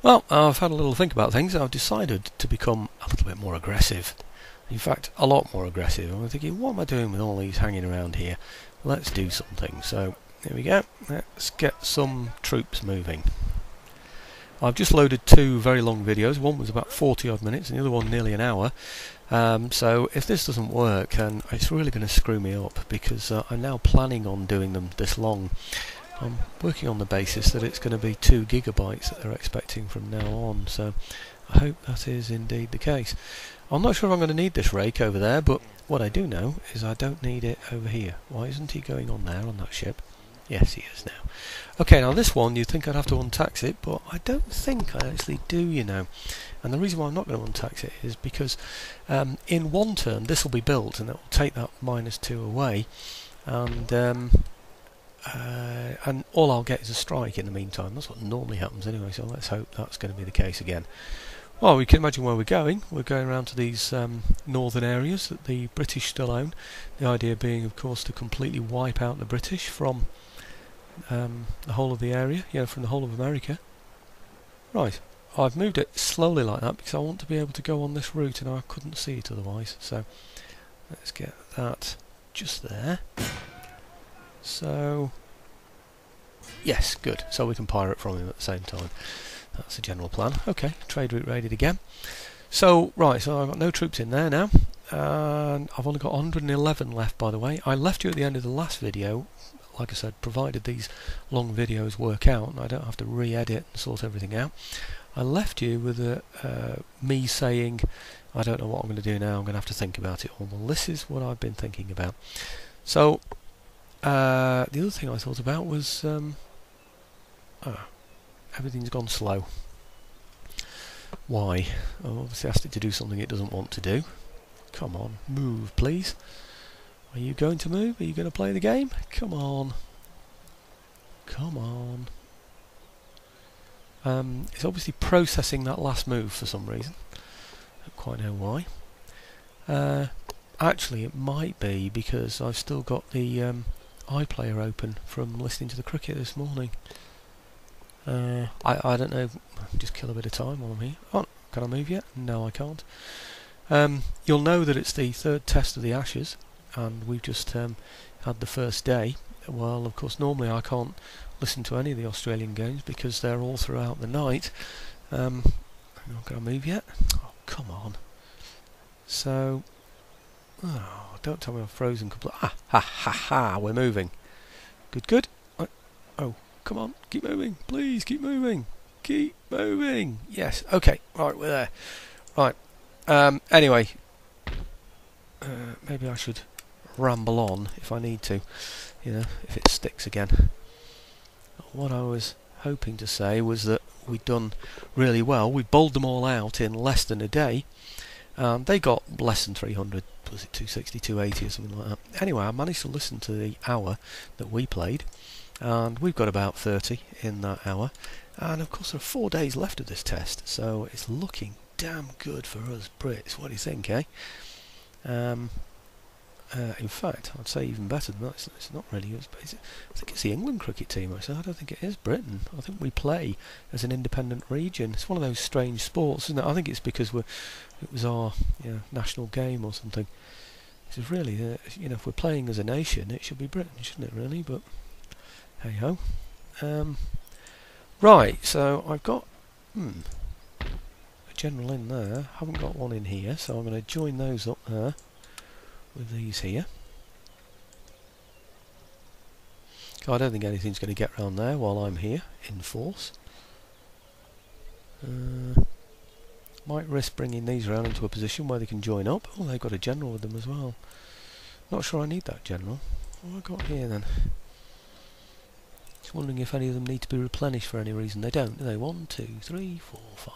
Well, I've had a little think about things. I've decided to become a little bit more aggressive. In fact, a lot more aggressive. I'm thinking, what am I doing with all these hanging around here? Let's do something. So, here we go. Let's get some troops moving. I've just loaded two very long videos. One was about 40 odd minutes and the other one nearly an hour. So if this doesn't work, then it's really going to screw me up, because I'm now planning on doing them this long. I'm working on the basis that it's going to be 2 gigabytes that they're expecting from now on, so I hope that is indeed the case. I'm not sure if I'm going to need this rake over there, but what I do know is I don't need it over here. Why isn't he going on there on that ship? Yes, he is now. Okay, now this one, you'd think I'd have to untax it, but I don't think I actually do, you know. And the reason why I'm not going to untax it is because in one turn this will be built, and it will take that -2 away, and all I'll get is a strike in the meantime. That's what normally happens anyway, so let's hope that's going to be the case again. Well, we can imagine where we're going. We're going around to these northern areas that the British still own. The idea being, of course, to completely wipe out the British from the whole of the area, from the whole of America. Right, I've moved it slowly like that because I want to be able to go on this route, and I couldn't see it otherwise. So let's get that just there. So yes, good. So we can pirate from him at the same time. That's the general plan. Okay, trade route raided again. So right, so I've got no troops in there now, and I've only got 111 left, by the way. I left you at the end of the last video, like I said, provided these long videos work out and I don't have to re-edit and sort everything out. I left you with me saying, I don't know what I'm going to do now, I'm going to have to think about it all. Well, this is what I've been thinking about. So the other thing I thought about was everything's gone slow. Why? I've obviously asked it to do something it doesn't want to do. Come on, move please. Are you going to move? Are you going to play the game? Come on. Come on. It's obviously processing that last move for some reason. Don't quite know why. Actually, it might be because I've still got the iPlayer open from listening to the cricket this morning. I don't know. Just kill a bit of time while I'm here. Oh, can I move yet? No, I can't. You'll know that it's the third test of the Ashes, and we've just had the first day. Well, of course, normally I can't listen to any of the Australian games because they're all throughout the night. Hang on, can I move yet? Oh, come on. So, don't tell me I've frozen completely. Ah, ha, ha, ha, we're moving. Good, good. Oh, come on, keep moving. Please, keep moving. Keep moving. Yes, okay, right, we're there. Right, anyway, maybe I should ramble on if I need to, if it sticks again. What I was hoping to say was that we'd done really well. We bowled them all out in less than a day. They got less than 300, was it 260, 280 or something like that. Anyway, I managed to listen to the hour that we played, and we've got about 30 in that hour. And of course there are 4 days left of this test, so it's looking damn good for us Brits. What do you think, eh? In fact, I'd say even better than that. It's not really. I think it's the England cricket team, actually. I don't think it is Britain. I think we play as an independent region. It's one of those strange sports, isn't it? I think it's because it was our national game or something. It's really, if we're playing as a nation, it should be Britain, shouldn't it? Really, but hey ho. Right, so I've got a general in there. Haven't got one in here, so I'm going to join those up there with these here. I don't think anything's going to get round there while I'm here in force. Might risk bringing these around into a position where they can join up. Oh, they've got a general with them as well. Not sure I need that general. What have I got here then? Just wondering if any of them need to be replenished for any reason. They don't, do they? 1, 2, 3, 4, 5.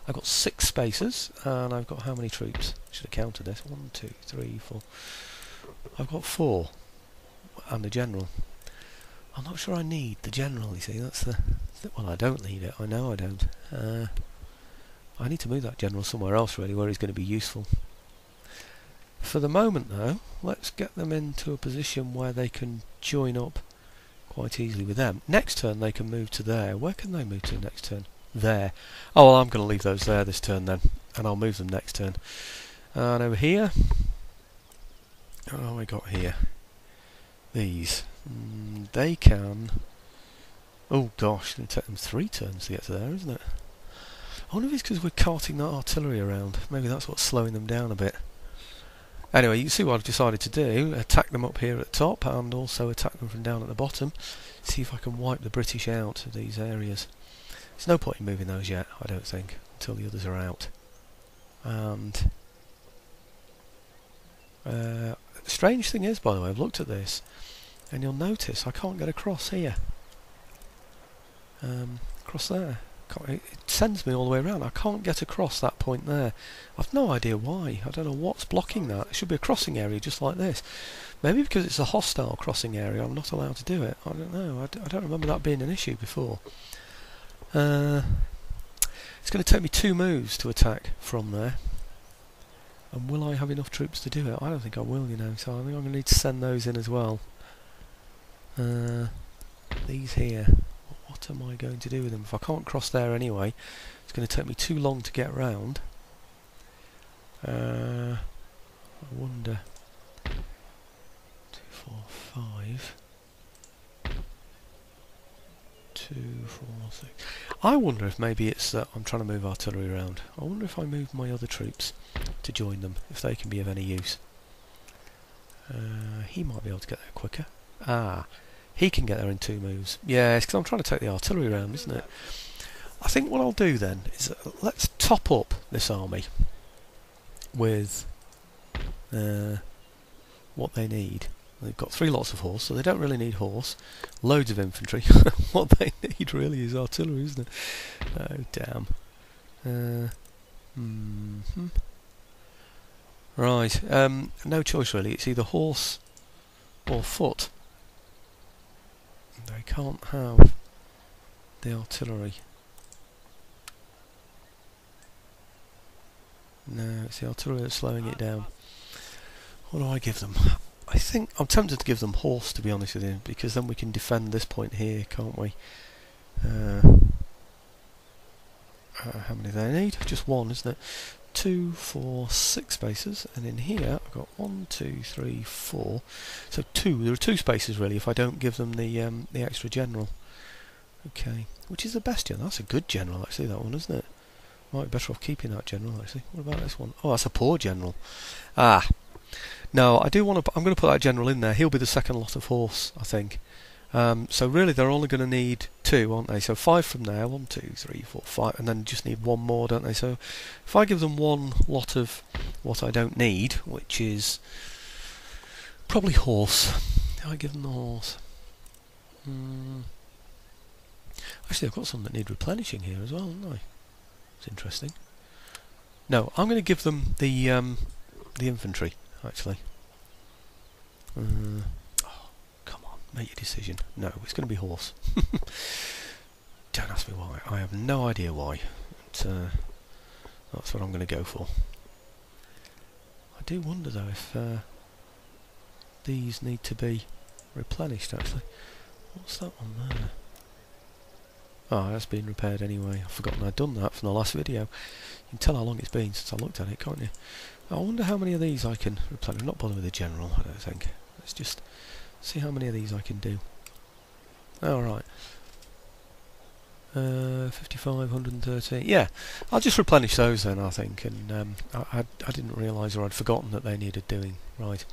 I've got 6 spaces, and I've got how many troops? I should have counted this. 1, 2, 3, 4. I've got 4, and a general. I'm not sure I need the general, you see. That's well, I don't need it. I know I don't. I need to move that general somewhere else, really, where he's going to be useful. For the moment, though, let's get them into a position where they can join up quite easily with them. Next turn they can move to there. Where can they move to next turn? there. Oh, well, I'm going to leave those there this turn then, and I'll move them next turn. And over here, what have we got here? These. They can... Oh gosh, it'll take them 3 turns to get to there, isn't it? I wonder if it's because we're carting that artillery around. Maybe that's what's slowing them down a bit. Anyway, you see what I've decided to do. Attack them up here at the top and also attack them from down at the bottom. See if I can wipe the British out of these areas. There's no point in moving those yet, I don't think, until the others are out. And... the strange thing is, by the way, I've looked at this, and you'll notice I can't get across here. Across there. It sends me all the way around. I can't get across that point there. I've no idea why. I don't know what's blocking that. It should be a crossing area just like this. Maybe because it's a hostile crossing area I'm not allowed to do it. I don't know. I don't remember that being an issue before. It's going to take me 2 moves to attack from there. And will I have enough troops to do it? I don't think I will, you know, so I think I'm going to need to send those in as well. These here. What am I going to do with them? If I can't cross there anyway, it's going to take me too long to get round. I wonder... 2, 4, 5... 2, 4, 6... I wonder if maybe it's that I'm trying to move artillery around. I wonder if I move my other troops to join them, if they can be of any use. He might be able to get there quicker. Ah, he can get there in 2 moves. Yeah, it's because I'm trying to take the artillery around, isn't it? I think what I'll do then is let's top up this army with what they need. They've got 3 lots of horse, so they don't really need horse. Loads of infantry. What they need really is artillery, isn't it? Oh, damn. Right, no choice really. It's either horse or foot. They can't have the artillery. No, it's the artillery that's slowing it down. What do I give them? I think I'm tempted to give them horse, to be honest with you, because then we can defend this point here, can't we? How many do they need? Just 1, isn't it? 2, 4, 6 spaces, and in here I've got 1, 2, 3, 4. So 2. There are 2 spaces really if I don't give them the extra general. Okay, which is the best general? That's a good general actually. That one, isn't it? Might be better off keeping that general actually. What about this one? Oh, that's a poor general. Ah. No, I do want to. I'm going to put that general in there. He'll be the second lot of horse, I think. So really, they're only going to need 2, aren't they? So 5 from there. 1, 2, 3, 4, 5, and then just need 1 more, don't they? So if I give them 1 lot of what I don't need, which is probably horse, I give them the horse. Actually, I've got some that need replenishing here as well, haven't I? It's interesting. No, I'm going to give them the infantry. Actually. Oh, come on, make your decision. No, it's going to be horse. Don't ask me why. I have no idea why. But, that's what I'm going to go for. I do wonder though if these need to be replenished actually. What's that one there? Oh, that's been repaired anyway. I've forgotten I'd done that from the last video. You can tell how long it's been since I looked at it, can't you? I wonder how many of these I can replenish. I'm not bothered with the general, I don't think. Let's just see how many of these I can do. Alright. 55, 130. Yeah, I'll just replenish those then, I think. And I didn't realise or I'd forgotten that they needed doing. Right.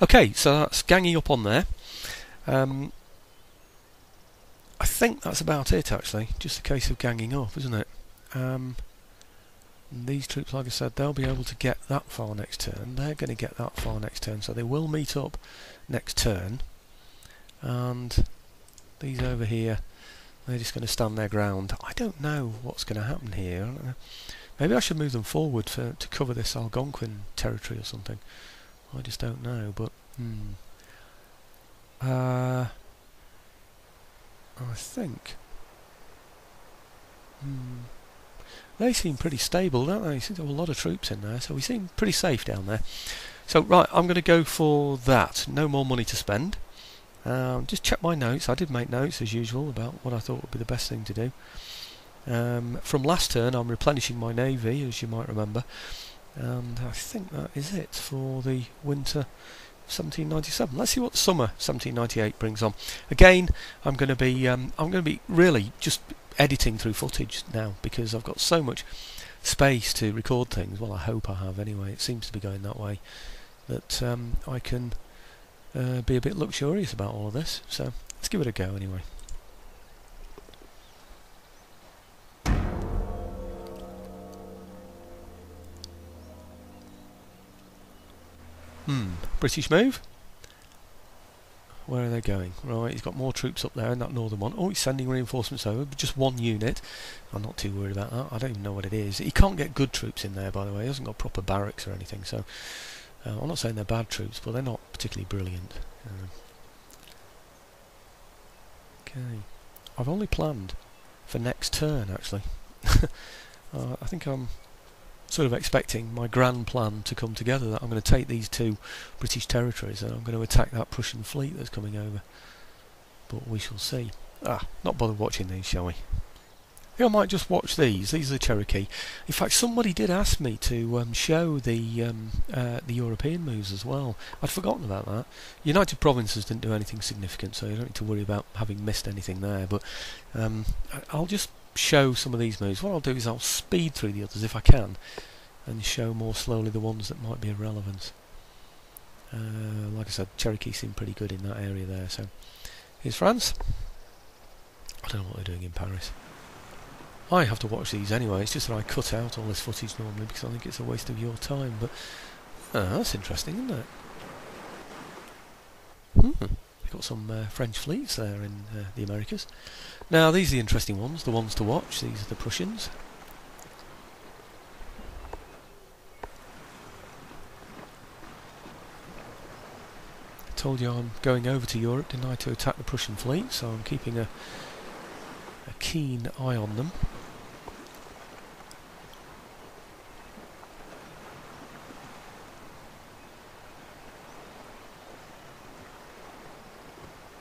Okay, so that's ganging up on there. I think that's about it, actually. Just a case of ganging up, isn't it? These troops, like I said, they'll be able to get that far next turn. They're going to get that far next turn, so they will meet up next turn. And these over here, they're just going to stand their ground. I don't know what's going to happen here. I don't know. Maybe I should move them forward to cover this Algonquin territory or something. I just don't know, but... I think... They seem pretty stable, don't they? Seem to have a lot of troops in there, so we seem pretty safe down there. So, right, I'm going to go for that. No more money to spend. Just check my notes. I did make notes, as usual, about what I thought would be the best thing to do. From last turn I'm replenishing my navy, as you might remember, and I think that is it for the winter 1797. Let's see what the summer 1798 brings on. Again, I'm going to be really just editing through footage now, because I've got so much space to record things. Well, I hope I have anyway. It seems to be going that way, that I can be a bit luxurious about all of this. So let's give it a go anyway. British move. Where are they going? Right, he's got more troops up there in that northern one. Oh, he's sending reinforcements over, but just one unit. I'm not too worried about that. I don't even know what it is. He can't get good troops in there, by the way. He hasn't got proper barracks or anything, so I'm not saying they're bad troops, but they're not particularly brilliant. Okay. I've only planned for next turn, actually. I think I'm sort of expecting my grand plan to come together, that I'm going to take these two British territories and I'm going to attack that Prussian fleet that's coming over. But we shall see. Not bother watching these, shall we? I think I might just watch these. These are the Cherokee. In fact, somebody did ask me to show the European moves as well. I'd forgotten about that. United Provinces didn't do anything significant, so you don't need to worry about having missed anything there. But I'll just show some of these moves. What I'll do is I'll speed through the others if I can, and show more slowly the ones that might be of relevance. Like I said, Cherokee seem pretty good in that area there. So here's France. I don't know what they're doing in Paris. I have to watch these anyway. It's just that I cut out all this footage normally because I think it's a waste of your time. But that's interesting, isn't it? They've got some French fleets there in the Americas. Now these are the interesting ones, the ones to watch. These are the Prussians. I told you I'm going over to Europe, didn't I, to attack the Prussian fleet, so I'm keeping a keen eye on them.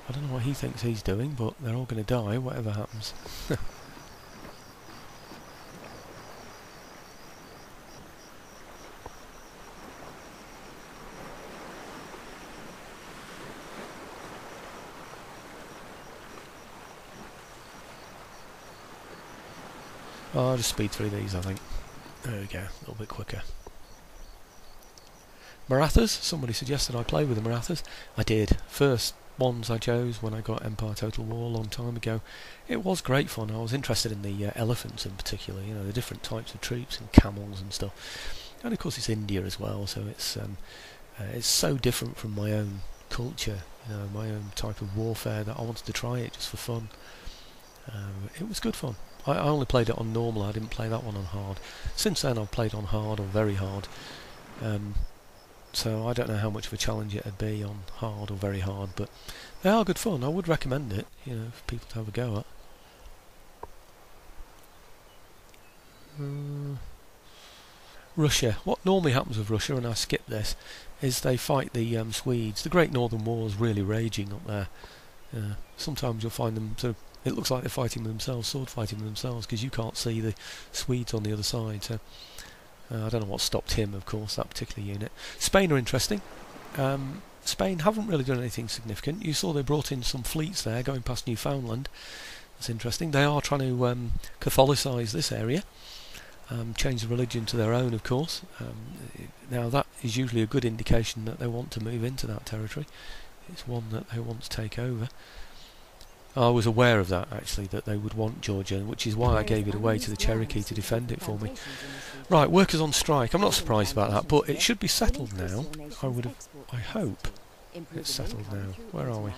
I don't know what he thinks he's doing, but they're all going to die, whatever happens. I'll just speed through these, I think. There we go, a little bit quicker. Marathas, somebody suggested I play with the Marathas. I did. First ones I chose when I got Empire Total War a long time ago. It was great fun. I was interested in the elephants in particular, you know, the different types of troops and camels and stuff. And of course it's India as well, so it's so different from my own culture, you know, my own type of warfare, that I wanted to try it just for fun. It was good fun. I only played it on normal, I didn't play that one on hard. Since then I've played on hard or very hard. So I don't know how much of a challenge it would be on hard or very hard, but they are good fun. I would recommend it, you know, for people to have a go at. Russia. What normally happens with Russia, and I skip this, is they fight the Swedes. The Great Northern War is really raging up there. Sometimes you'll find them sort of, it looks like they're fighting with themselves, sword fighting with themselves, because you can't see the Swedes on the other side. So I don't know what stopped him, of course, that particular unit. Spain are interesting. Spain haven't really done anything significant. You saw they brought in some fleets there going past Newfoundland. That's interesting. They are trying to Catholicise this area, change the religion to their own, of course. Now that is usually a good indication that they want to move into that territory. It's one that they want to take over. I was aware of that, actually, that they would want Georgia, which is why I gave it away to the Cherokee to defend it for me. Right, workers on strike. I'm not surprised about that, but it should be settled now. I hope it's settled now. Where are we?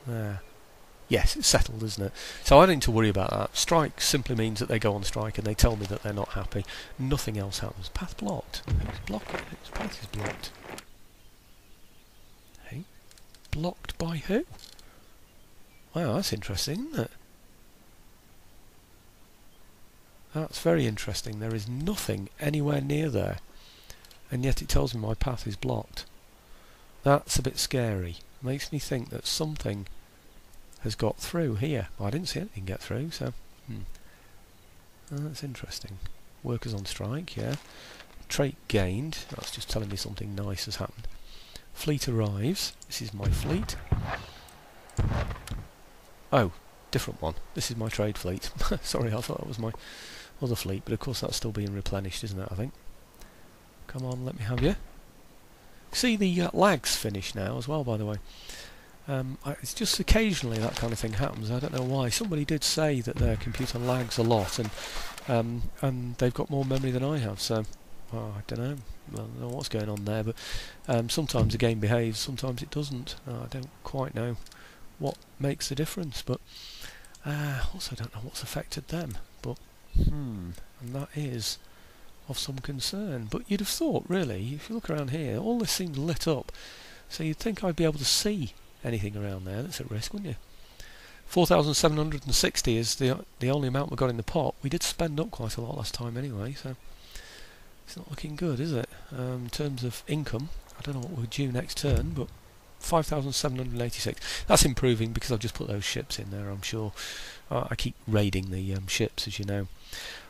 There. Yes, it's settled, isn't it? So I don't need to worry about that. Strike simply means that they go on strike and they tell me that they're not happy. Nothing else happens. Path blocked. Its path is blocked. Hey? Blocked by who? Wow, that's interesting, isn't it? That's very interesting. There is nothing anywhere near there, and yet it tells me my path is blocked. That's a bit scary. Makes me think that something has got through here. Well, I didn't see anything get through, so That's interesting. Workers on strike, yeah. Trait gained. That's just telling me something nice has happened. Fleet arrives. This is my fleet. Oh, different one. This is my trade fleet. Sorry, I thought that was my other fleet, but of course that's still being replenished, isn't it, I think? Come on, let me have you. See, the lags finish now as well, by the way. It's just occasionally that kind of thing happens. I don't know why. Somebody did say that their computer lags a lot, and they've got more memory than I have, so I don't know. I don't know what's going on there, but sometimes the game behaves, sometimes it doesn't. I don't quite know what makes the difference, but also don't know what's affected them. But and that is of some concern. But you'd have thought, really, if you look around here, all this seems lit up, so you'd think I'd be able to see anything around there that's at risk, wouldn't you? 4,760 is the only amount we got in the pot. We did spend up quite a lot last time anyway, so it's not looking good, is it? In terms of income, I don't know what we're due next turn, but 5,786. That's improving because I've just put those ships in there, I'm sure. I keep raiding the ships, as you know.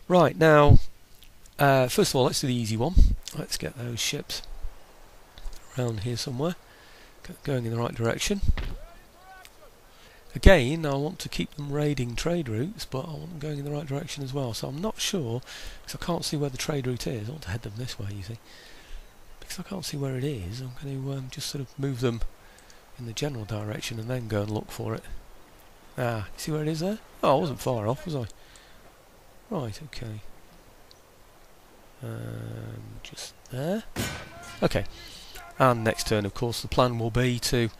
Right, now, first of all, let's do the easy one. Let's get those ships around here somewhere, going in the right direction. Again, I want to keep them raiding trade routes, but I want them going in the right direction as well. So I'm not sure, because I can't see where the trade route is. I want to head them this way, you see. Because I can't see where it is, I'm going to just sort of move them in the general direction and then go and look for it. Ah, see where it is there? Oh, I wasn't far off, was I? Right, okay. Just there. Okay. And next turn, of course, the plan will be to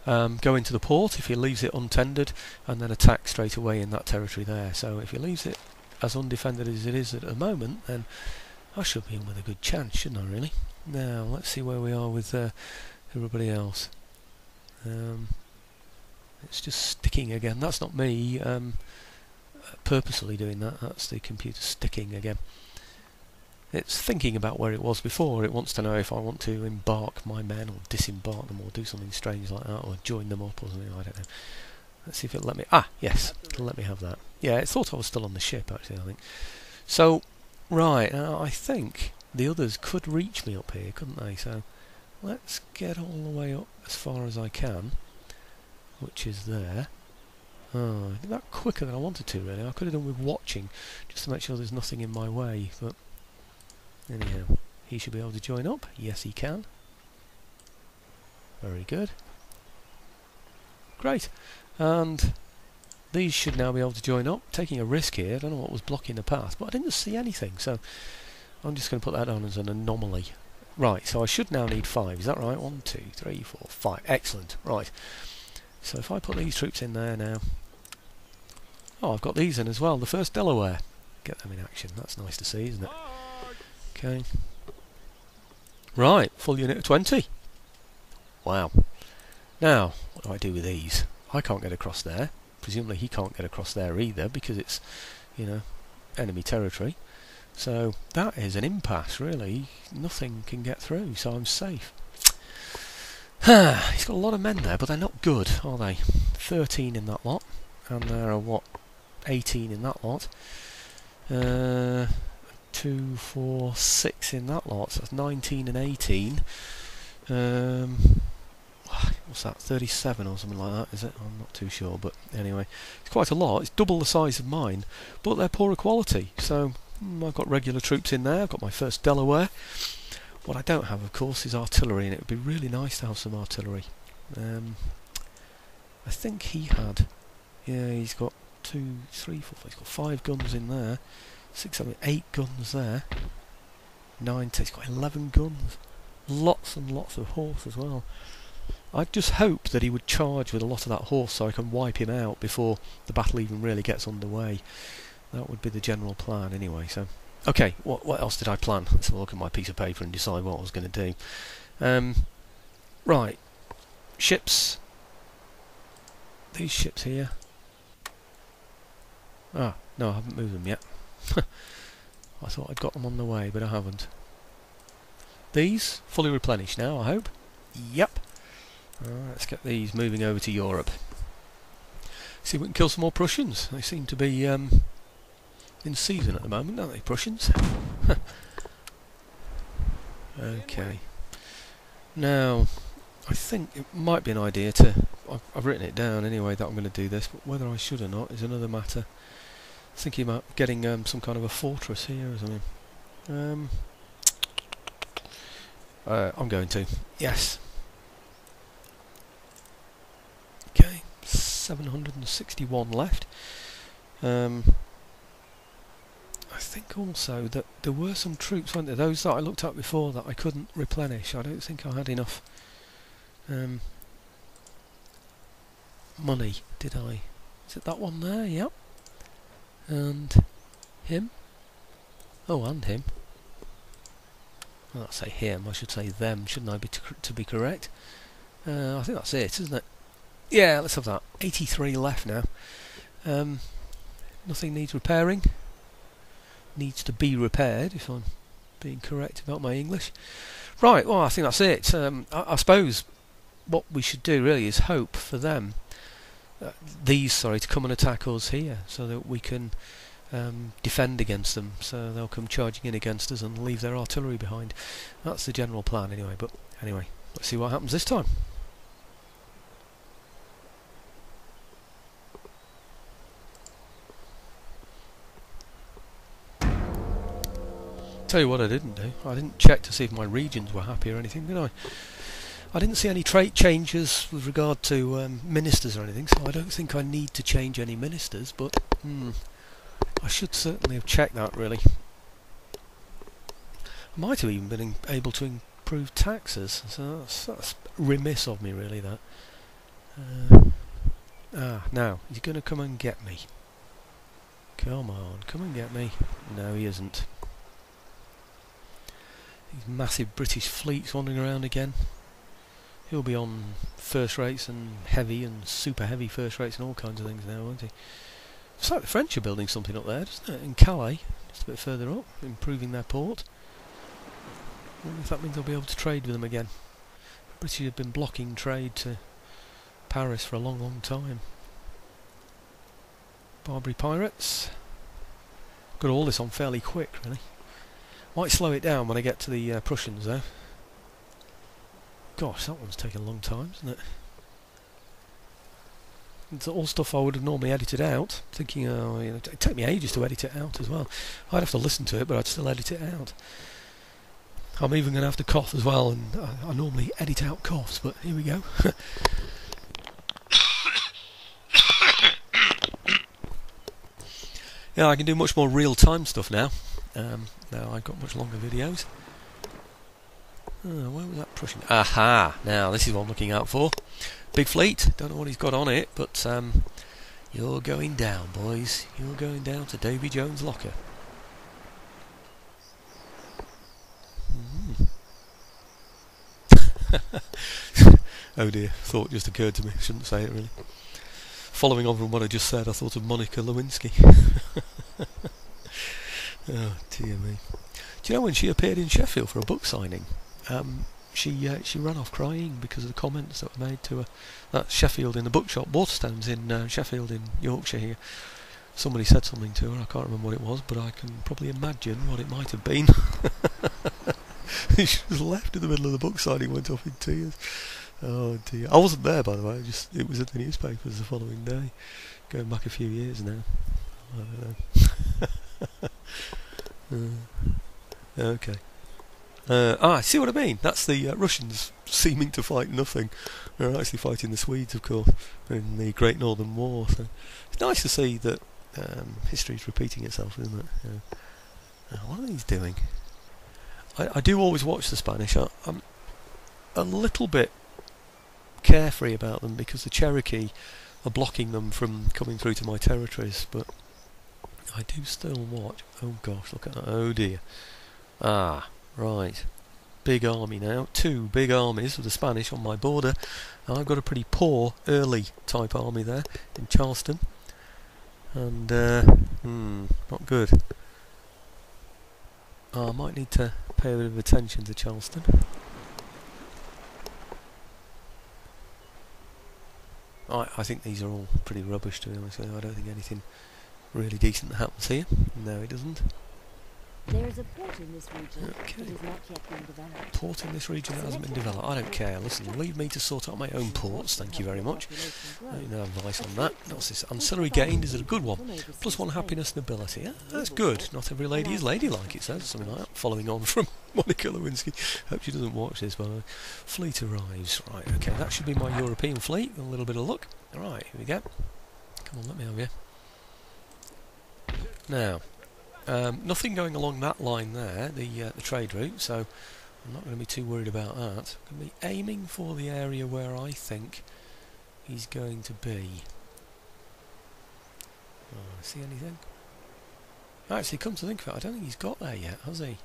go into the port if he leaves it untended, and then attack straight away in that territory there. So if he leaves it as undefended as it is at the moment, then I should be in with a good chance, shouldn't I, really? Now, let's see where we are with everybody else. It's just sticking again. That's not me purposely doing that. That's the computer sticking again. It's thinking about where it was before. It wants to know if I want to embark my men or disembark them or do something strange like that, or join them up or something. I don't know. Let's see if it'll let me. Ah, yes, it'll let me have that. Yeah, it thought I was still on the ship, actually, I think. So, right, now I think the others could reach me up here, couldn't they? So, let's get all the way up as far as I can, which is there. Oh, I did that quicker than I wanted to, really. I could have done with watching, just to make sure there's nothing in my way, but anyhow, he should be able to join up. Yes, he can. Very good. Great. And these should now be able to join up. Taking a risk here. I don't know what was blocking the path, but I didn't see anything, so I'm just going to put that on as an anomaly. Right, so I should now need 5. Is that right? 1, 2, 3, 4, 5. Excellent. Right. So if I put these troops in there now. Oh, I've got these in as well. The 1st Delaware. Get them in action. That's nice to see, isn't it? Okay. Right, full unit of 20. Wow. Now, what do I do with these? I can't get across there. Presumably he can't get across there either, because it's, you know, enemy territory. So that is an impasse, really. Nothing can get through, so I'm safe. He's got a lot of men there, but they're not good, are they? 13 in that lot, and there are, what, 18 in that lot. 2, 4, 6 in that lot, so that's 19 and 18. What's that, 37 or something like that, is it? I'm not too sure, but anyway, it's quite a lot. It's double the size of mine, but they're poorer quality. So I've got regular troops in there. I've got my 1st Delaware. What I don't have, of course, is artillery, and it would be really nice to have some artillery. I think he had, yeah, he's got 2, 3, 4, he's got 5 guns in there. 6, 7, 8 guns there. 9, 10, he's got 11 guns. Lots and lots of horse as well. I just hope that he would charge with a lot of that horse so I can wipe him out before the battle even really gets underway. That would be the general plan anyway. So, okay, what else did I plan? Let's have a look at my piece of paper and decide what I was going to do. Right, ships. These ships here. Ah, no, I haven't moved them yet. I thought I'd got them on the way, but I haven't. These, fully replenished now, I hope. Yep. Let's get these moving over to Europe. See if we can kill some more Prussians. They seem to be in season at the moment, aren't they, Prussians? Okay. Now, I think it might be an idea to... I've written it down anyway that I'm going to do this, but whether I should or not is another matter. Thinking about getting some kind of a fortress here or something. I'm going to. Yes. Okay, 761 left. I think also that there were some troops, weren't there? Those that I looked at before that I couldn't replenish. I don't think I had enough money, did I? Is it that one there? Yep. And him. Oh, and him. Well, I'll say him. I should say them, shouldn't I? To be correct. I think that's it, isn't it? Yeah, let's have that. 83 left now. Nothing needs repairing. Needs to be repaired, if I'm being correct about my English. Right, well, I think that's it. I suppose what we should do really is hope for them, to come and attack us here, so that we can defend against them, so they'll come charging in against us and leave their artillery behind. That's the general plan anyway, but anyway, let's see what happens this time. Tell you what I didn't do. I didn't check to see if my regions were happy or anything, did I? I didn't see any trait changes with regard to ministers or anything, so I don't think I need to change any ministers, but I should certainly have checked that, really. I might have even been able to improve taxes, so that's remiss of me, really, that. Now, he's going to come and get me. Come on, come and get me. No, he isn't. These massive British fleets wandering around again. He'll be on first rates and heavy and super heavy first rates and all kinds of things now, won't he? It's like the French are building something up there, doesn't it? In Calais, just a bit further up, improving their port. I wonder if that means I'll be able to trade with them again. The British have been blocking trade to Paris for a long, long time. Barbary pirates. Got all this on fairly quick, really. Might slow it down when I get to the Prussians, though. Gosh, that one's taken a long time, isn't it? It's all stuff I would have normally edited out. Thinking, it'd take me ages to edit it out as well. I'd have to listen to it, but I'd still edit it out. I'm even going to have to cough as well, and I normally edit out coughs, but here we go. Yeah, I can do much more real-time stuff now. Now I've got much longer videos. Where was that Prussian? Aha! Now this is what I'm looking out for. Big fleet. Don't know what he's got on it, but you're going down, boys. You're going down to Davy Jones' locker. Oh dear, thought just occurred to me. Shouldn't say it, really. Following on from what I just said, I thought of Monica Lewinsky. Oh dear me. Do you know when she appeared in Sheffield for a book signing? She ran off crying because of the comments that were made to her. That's Sheffield in the bookshop, Waterstones in Sheffield in Yorkshire here. Somebody said something to her, I can't remember what it was, but I can probably imagine what it might have been. She was left in the middle of the book signing, went off in tears. Oh dear. I wasn't there, by the way, it was in the newspapers the following day. Going back a few years now. I don't know. Okay. See what I mean? That's the Russians seeming to fight nothing. They're actually fighting the Swedes, of course, in the Great Northern War. So it's nice to see that history's repeating itself, isn't it? Yeah. What are these doing? I do always watch the Spanish. I'm a little bit carefree about them because the Cherokee are blocking them from coming through to my territories, but I do still watch. Oh gosh, look at that. Oh dear. Ah, right. Big army now. 2 big armies of the Spanish on my border. I've got a pretty poor early type army there in Charleston. And, not good. I might need to pay a bit of attention to Charleston. I think these are all pretty rubbish, to be honest with you. I don't think anything really decent that happens here. No, it doesn't. There's a port in this region Okay. that has not yet been developed. Port in this region that hasn't been developed. I don't care. Listen, leave me to sort out my own ports. Thank you very much. No advice on that. What's this? Ancillary gained, is it a good one? +1 happiness and ability. Yeah, that's good. Not every lady is ladylike, it says. Something like that. Following on from Monica Lewinsky. Hope she doesn't watch this, by the way. Fleet arrives. Right, okay, that should be my European fleet. A little bit of luck. Alright, here we go. Come on, let me have you. Now, nothing going along that line there, the trade route, so I'm not going to be too worried about that. I'm going to be aiming for the area where I think he's going to be. Oh, see anything? Actually, come to think of it, I don't think he's got there yet, has he?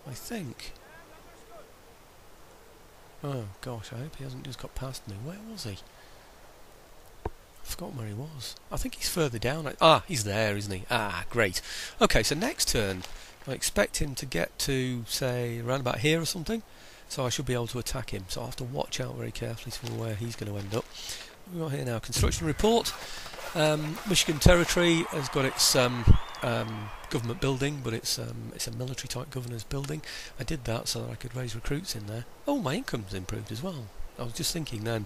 I think. Oh gosh, I hope he hasn't just got past me. Where was he? I've forgotten where he was. I think he's further down. Ah, he's there, isn't he? Ah, great. Okay, so next turn, I expect him to get to, say, around about here or something. So I should be able to attack him. So I'll have to watch out very carefully for where he's going to end up. We've got here now, construction report. Michigan Territory has got its government building, but it's a military type governor's building. I did that so that I could raise recruits in there. Oh, my income's improved as well. I was just thinking then,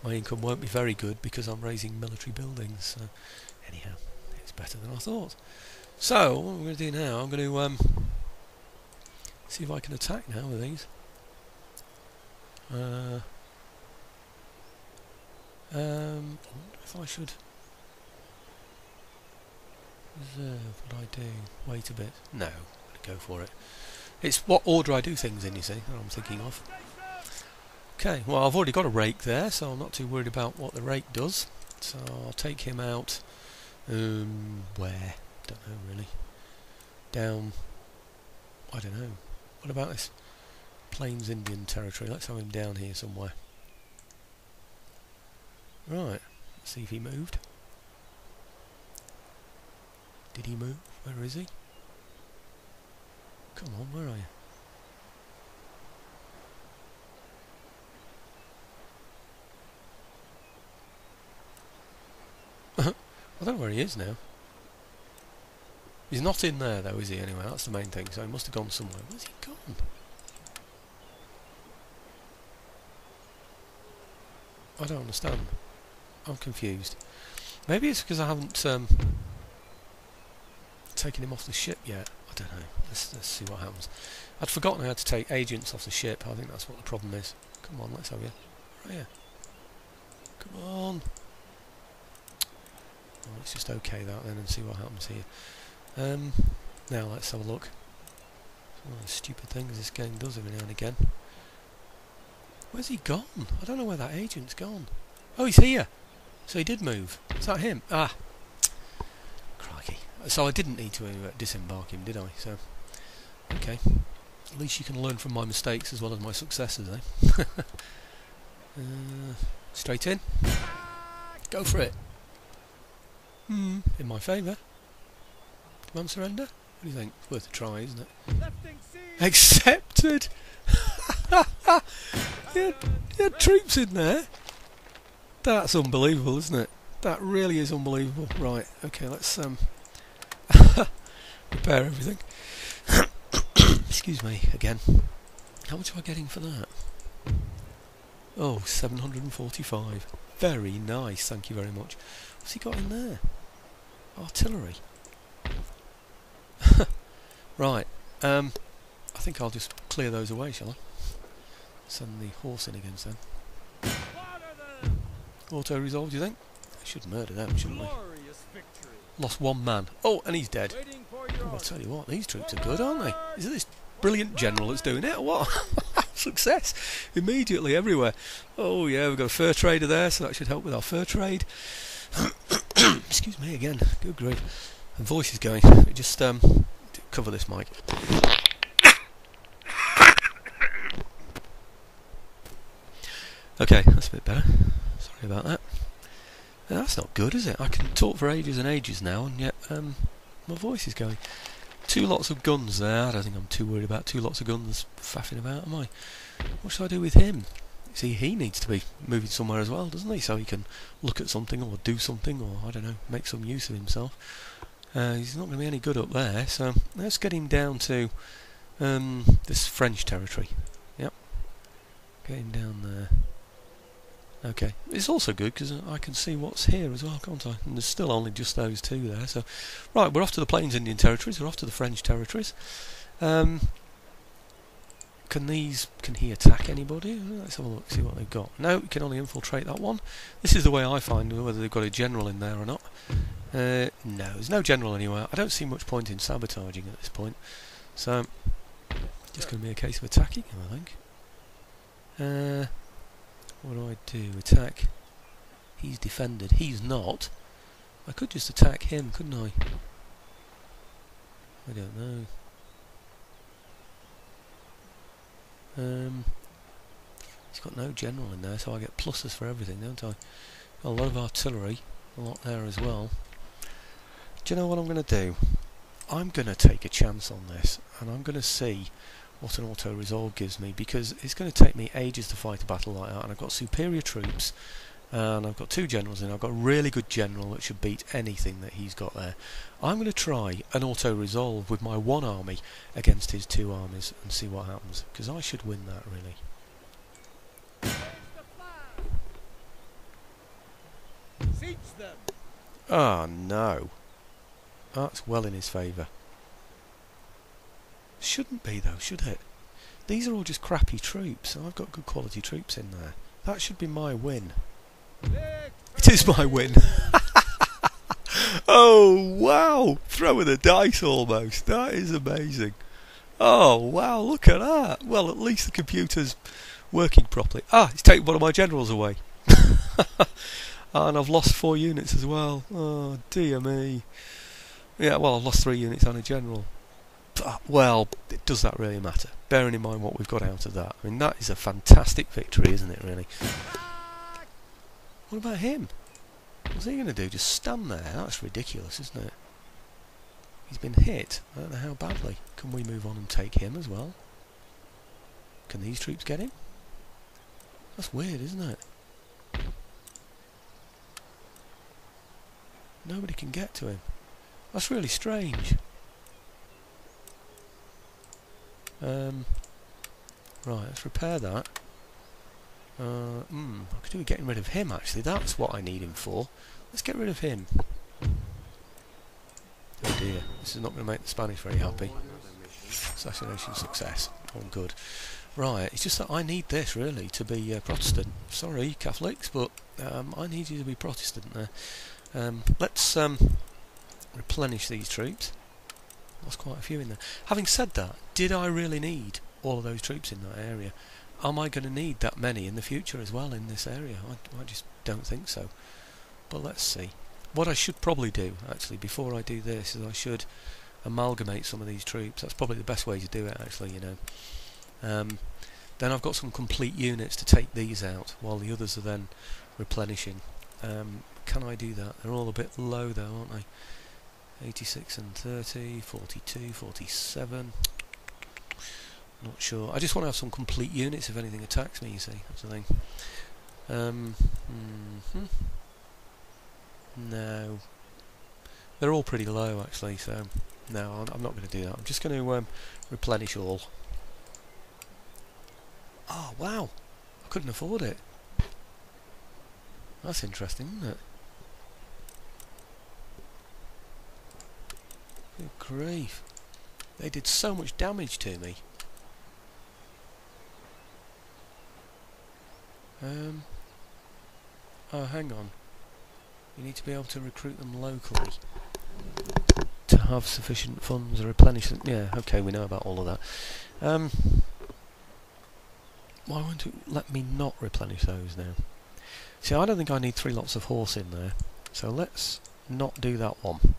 my income won't be very good because I'm raising military buildings. So, anyhow, it's better than I thought. So, what I'm going to do now, I'm going to see if I can attack now with these. I wonder if I should reserve what I do. Wait a bit. No, I'm going to go for it. It's what order I do things in, you see, that I'm thinking of. Okay, well I've already got a rake there, so I'm not too worried about what the rake does. So I'll take him out, where? Don't know really. Down, I don't know. What about this? Plains Indian Territory, let's have him down here somewhere. Right, let's see if he moved. Did he move? Where is he? Come on, where are you? I don't know where he is now. He's not in there though, is he, anyway? That's the main thing, so he must have gone somewhere. Where's he gone? I don't understand. I'm confused. Maybe it's because I haven't taken him off the ship yet. I don't know. Let's see what happens. I'd forgotten how to take agents off the ship. I think that's what the problem is. Come on, let's have you. Right here. Come on. Oh, let's just OK that then and see what happens here. Now let's have a look. One of the stupid things this game does every now and again. Where's he gone? I don't know where that agent's gone. Oh, he's here! So he did move. Is that him? Ah! Crikey. So I didn't need to disembark him, did I? So, okay. At least you can learn from my mistakes as well as my successes, eh? Straight in. Go for it. In my favour. Command surrender? What do you think? It's worth a try, isn't it? Accepted! you had troops in there? That's unbelievable, isn't it? That really is unbelievable. Right, okay, let's repair everything. Excuse me, again. How much am I getting for that? Oh, 745. Very nice, thank you very much. What's he got in there? Artillery. Right, I think I'll just clear those away, shall I? Send the horse in against them. Auto-resolve, do you think? I should murder them, shouldn't we? Lost one man. Oh, and he's dead. Oh, I'll tell you what, these troops are good, aren't they? Is it this brilliant general that's doing it, or what? Success! Immediately, everywhere. Oh yeah, we've got a fur trader there, so that should help with our fur trade. Excuse me again. Good grief. The voice is going. Just cover this mic. Okay, that's a bit better. Sorry about that. That's not good, is it? I can talk for ages and ages now, and yet my voice is going. 2 lots of guns there. I don't think I'm too worried about 2 lots of guns faffing about, am I? What should I do with him? See, he needs to be moving somewhere as well, doesn't he? So he can look at something or do something or, I don't know, make some use of himself. He's not going to be any good up there, so let's get him down to this French territory. Yep, get him down there. Okay, it's also good because I can see what's here as well, can't I? And there's still only just those two there. So, right, we're off to the Plains Indian territories. We're off to the French territories. Can he attack anybody? Let's have a look, see what they've got. No, you can only infiltrate that one. This is the way I find whether they've got a general in there or not. No, there's no general anywhere. I don't see much point in sabotaging at this point. So, just going to be a case of attacking him, I think. What do I do? Attack. He's defended. He's not. I could just attack him, couldn't I? I don't know. He's got no general in there, so I get pluses for everything, don't I? A lot of artillery, a lot there as well. Do you know what I'm going to do? I'm going to take a chance on this, and I'm going to see what an auto-resolve gives me, because it's going to take me ages to fight a battle like that, and I've got superior troops, and I've got two generals in. I've got a really good general that should beat anything that he's got there. I'm going to try an auto-resolve with my one army against his two armies and see what happens, because I should win that, really. Siege them. Ah, no. That's well in his favour. Shouldn't be though, should it? These are all just crappy troops, and I've got good quality troops in there. That should be my win. It is my win. Oh wow! Throw of the dice almost. That is amazing. Oh wow, look at that. Well, at least the computer's working properly. Ah, it's taken one of my generals away. And I've lost 4 units as well. Oh dear me. Yeah, well, I've lost 3 units and a general. But, well, does that really matter? Bearing in mind what we've got out of that. I mean, that is a fantastic victory, isn't it, really? What about him? What's he going to do? Just stand there? That's ridiculous, isn't it? He's been hit. I don't know how badly. Can we move on and take him as well? Can these troops get him? That's weird, isn't it? Nobody can get to him. That's really strange. Right, let's repair that. I could do with getting rid of him, actually. That's what I need him for. Let's get rid of him. Oh dear, this is not going to make the Spanish very happy. Assassination success. Oh, good. Right, it's just that I need this, really, to be Protestant. Sorry, Catholics, but I need you to be Protestant there. Let's replenish these troops. There's quite a few in there. Having said that, did I really need all of those troops in that area? Am I going to need that many in the future as well in this area? I just don't think so. But let's see. What I should probably do, actually, before I do this, is I should amalgamate some of these troops. That's probably the best way to do it, actually, you know. Then I've got some complete units to take these out, while the others are then replenishing. Can I do that? They're all a bit low, though, aren't they? 86 and 30, 42, 47. Not sure. I just want to have some complete units if anything attacks me, you see. That's the thing. No. They're all pretty low, actually, so no, I'm not going to do that. I'm just going to replenish all. Oh, wow. I couldn't afford it. That's interesting, isn't it? Good grief. They did so much damage to me. Oh, hang on. You need to be able to recruit them locally to have sufficient funds to replenish them. Yeah, okay, we know about all of that. Why won't it let me not replenish those now? See, I don't think I need 3 lots of horse in there, so let's not do that one.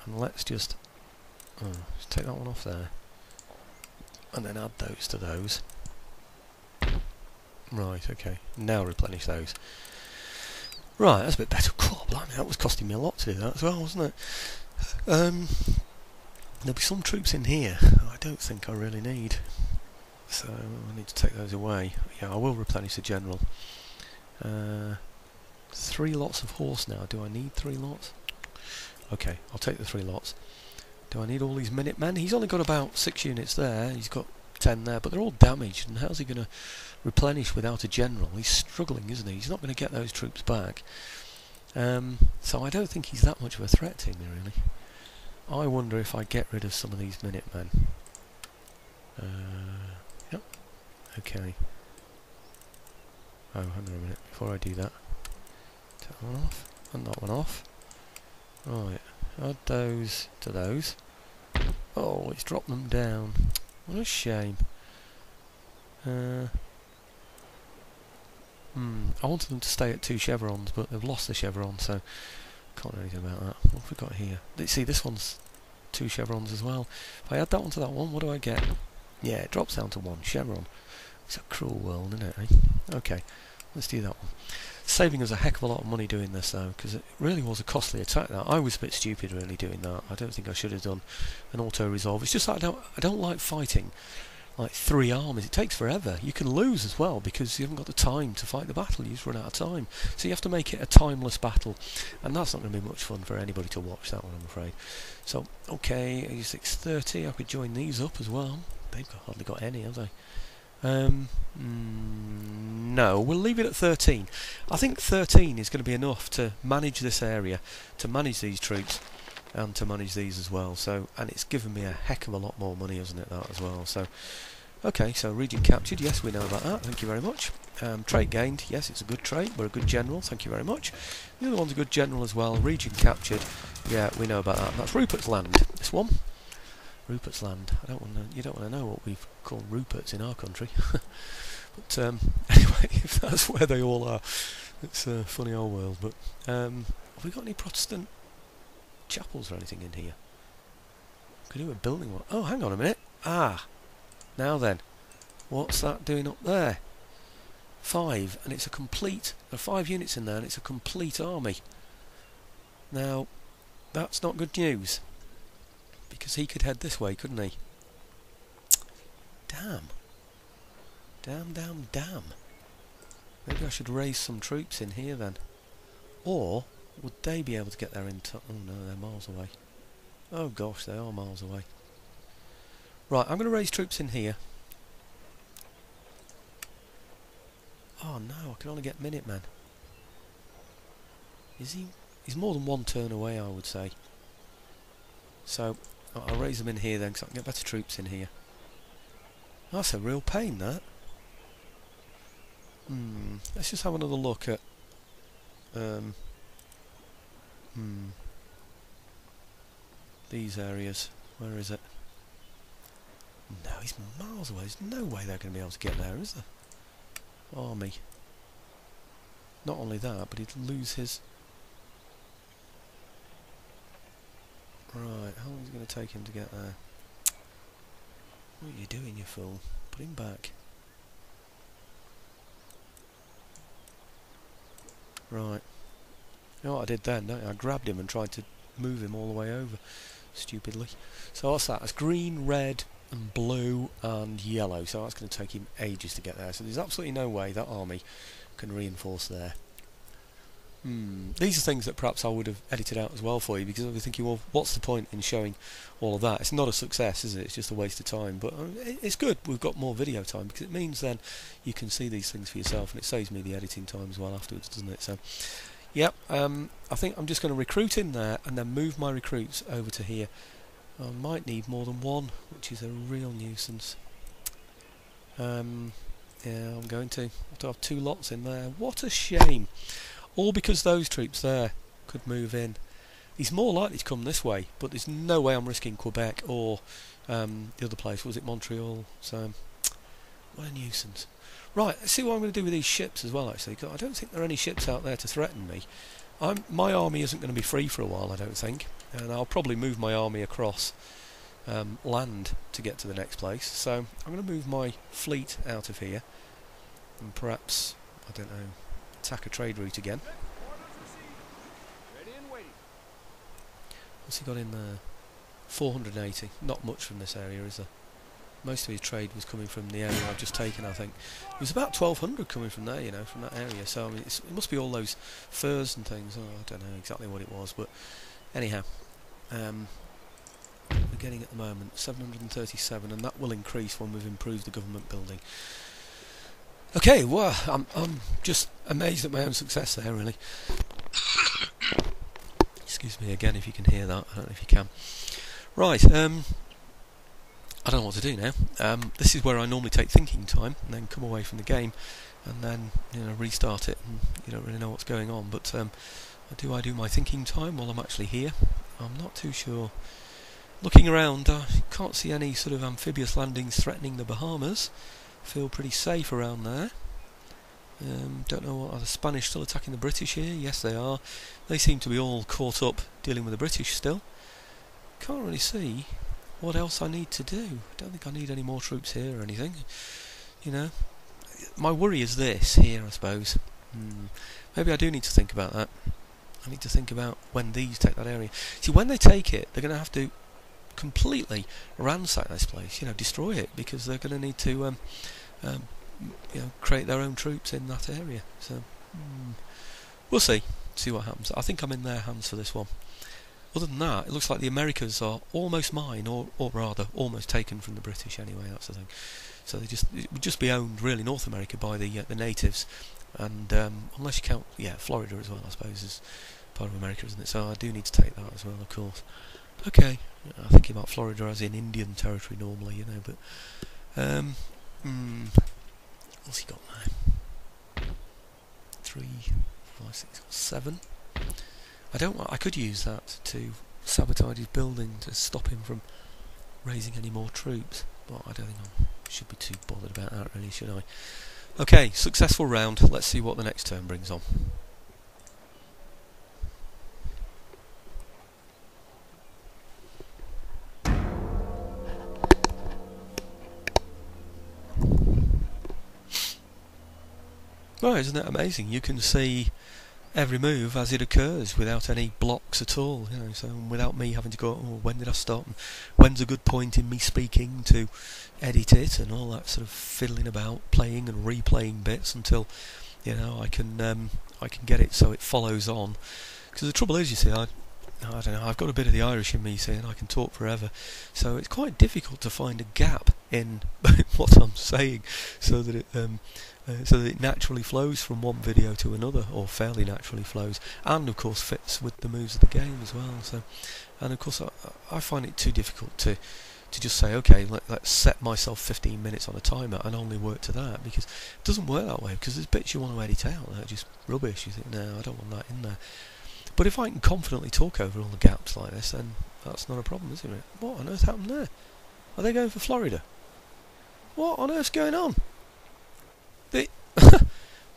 And let's just take that one off there, and then add those to those. Right, okay. Now replenish those. Right, that's a bit better. God, blimey, that was costing me a lot to do that as well, wasn't it? There'll be some troops in here I don't think I really need, so I need to take those away. Yeah, I will replenish the general. 3 lots of horse now. Do I need 3 lots? Okay, I'll take the 3 lots. Do I need all these Minutemen? He's only got about 6 units there. He's got 10 there, but they're all damaged. And how's he going to replenish without a general? He's struggling, isn't he? He's not going to get those troops back. So I don't think he's that much of a threat to me, really. I wonder if I get rid of some of these Minutemen. Yep. Okay. Oh, hang on a minute. Before I do that, take that one off, and that one off. Right. Add those to those. Oh, it's dropped them down. What a shame. I wanted them to stay at 2 chevrons, but they've lost the chevron, so can't do anything about that. What have we got here? See, this one's 2 chevrons as well. If I add that one to that one, what do I get? Yeah, it drops down to 1 chevron. It's a cruel world, isn't it? Eh? Okay, let's do that one. Saving us a heck of a lot of money doing this, though, because it really was a costly attack. That I was a bit stupid, really, doing that. I don't think I should have done an auto-resolve. It's just that I don't like fighting like 3 armies. It takes forever. You can lose as well because you haven't got the time to fight the battle. You just run out of time. So you have to make it a timeless battle, and that's not going to be much fun for anybody to watch, that one, I'm afraid. So, okay, 8630, I could join these up as well. They've hardly got any, have they? No, we'll leave it at 13. I think 13 is going to be enough to manage this area, to manage these troops, and to manage these as well. So, and it's given me a heck of a lot more money, hasn't it, that as well? So, okay, so region captured, yes, we know about that, thank you very much. Trait gained, yes, it's a good trait, we're a good general, thank you very much. The other one's a good general as well. Region captured, yeah, we know about that. And that's Rupert's Land, this one. Rupert's Land. You don't want to know what we've called Ruperts in our country. But anyway, if that's where they all are, it's a funny old world. But have we got any Protestant chapels or anything in here? Could do a building one. Oh, hang on a minute. Ah, now then, what's that doing up there? 5, and it's a complete. There are 5 units in there, and it's a complete army. Now, that's not good news. Because he could head this way, couldn't he? Damn. Damn. Maybe I should raise some troops in here then. Or, would they be able to get there in time? Oh no, they're miles away. Oh gosh, they are miles away. Right, I'm going to raise troops in here. Oh no, I can only get Minutemen. Is he? He's more than 1 turn away, I would say. So, I'll raise them in here then, because I can get better troops in here. That's a real pain, that. Let's just have another look at... these areas. Where is it? No, he's miles away. There's no way they're going to be able to get there, is there? Army. Not only that, but he'd lose his... Right, how long is it going to take him to get there? What are you doing, you fool? Put him back. Right. You know what I did then, don't you? I grabbed him and tried to move him all the way over. Stupidly. So what's that? It's green, red, and blue, and yellow. So that's going to take him ages to get there. So there's absolutely no way that army can reinforce there. These are things that perhaps I would have edited out as well for you, because I was thinking, well, what's the point in showing all of that? It's not a success, is it? It's just a waste of time. But it's good we've got more video time, because it means then you can see these things for yourself, and it saves me the editing time as well afterwards, doesn't it? So, yep, I think I'm just going to recruit in there and then move my recruits over to here. I might need more than 1, which is a real nuisance. Yeah, I'm going to have to have 2 lots in there. What a shame. All because those troops there could move in. He's more likely to come this way, but there's no way I'm risking Quebec or the other place. Was it Montreal? So, what a nuisance. Right, let's see what I'm going to do with these ships as well, actually, because I don't think there are any ships out there to threaten me. My army isn't going to be free for a while, I don't think, and I'll probably move my army across land to get to the next place. So, I'm going to move my fleet out of here, and perhaps, I don't know, attack a trade route again. Ready and waiting. What's he got in there? 480. Not much from this area, is there? Most of his trade was coming from the area I've just taken, I think. It was about 1,200 coming from there, you know, from that area. So I mean, it must be all those furs and things. Oh, I don't know exactly what it was, but Anyhow, we're getting at the moment 737, and that will increase when we've improved the government building. Okay, well, I'm just amazed at my own success there, really. Excuse me again if you can hear that. I don't know if you can. Right, I don't know what to do now. This is where I normally take thinking time and then come away from the game and then restart it, and you don't really know what's going on. But I do my thinking time while I'm actually here. I'm not too sure. Looking around, I can't see any sort of amphibious landings threatening the Bahamas. Feel pretty safe around there. Don't know, are the Spanish still attacking the British here? Yes, they are. They seem to be all caught up dealing with the British still. Can't really see what else I need to do. Don't think I need any more troops here or anything. My worry is this here, I suppose. Maybe I do need to think about that. I need to think about when these take that area. See, when they take it, they're going to have to completely ransack this place, destroy it, because they're going to need to create their own troops in that area. So we'll see what happens. I think I'm in their hands for this one. Other than that, it looks like the Americas are almost mine, or rather almost taken from the British anyway. That's the thing. So it would just be owned, really, North America by the natives, and unless you count Florida as well, I suppose, is part of America, isn't it? So I do need to take that as well, of course. Okay, I'm thinking about Florida as in Indian territory normally, but what's he got there? 3, 5, 6, 7. I could use that to sabotage his building to stop him from raising any more troops, but I don't think I should be too bothered about that, really, should I? Okay, successful round. Let's see what the next turn brings on. Well, isn't it amazing? You can see every move as it occurs without any blocks at all, so without me having to go, when did I stop, and when's a good point in me speaking to edit it, and all that sort of fiddling about, playing and replaying bits until I can get it so it follows on. Because the trouble is, you see, I don't know, I've got a bit of the Irish in me, you see, and I can talk forever, so it's quite difficult to find a gap in what I'm saying, so that it naturally flows from one video to another, or fairly naturally flows, and of course fits with the moves of the game as well. So, and of course I find it too difficult to just say, okay, let's set myself 15 minutes on a timer and only work to that, because it doesn't work that way, because there's bits you want to edit out that are just rubbish. You think, no, I don't want that in there. But if I can confidently talk over all the gaps like this, then that's not a problem, isn't it? What on earth happened there? Are they going for Florida? What on earth's going on?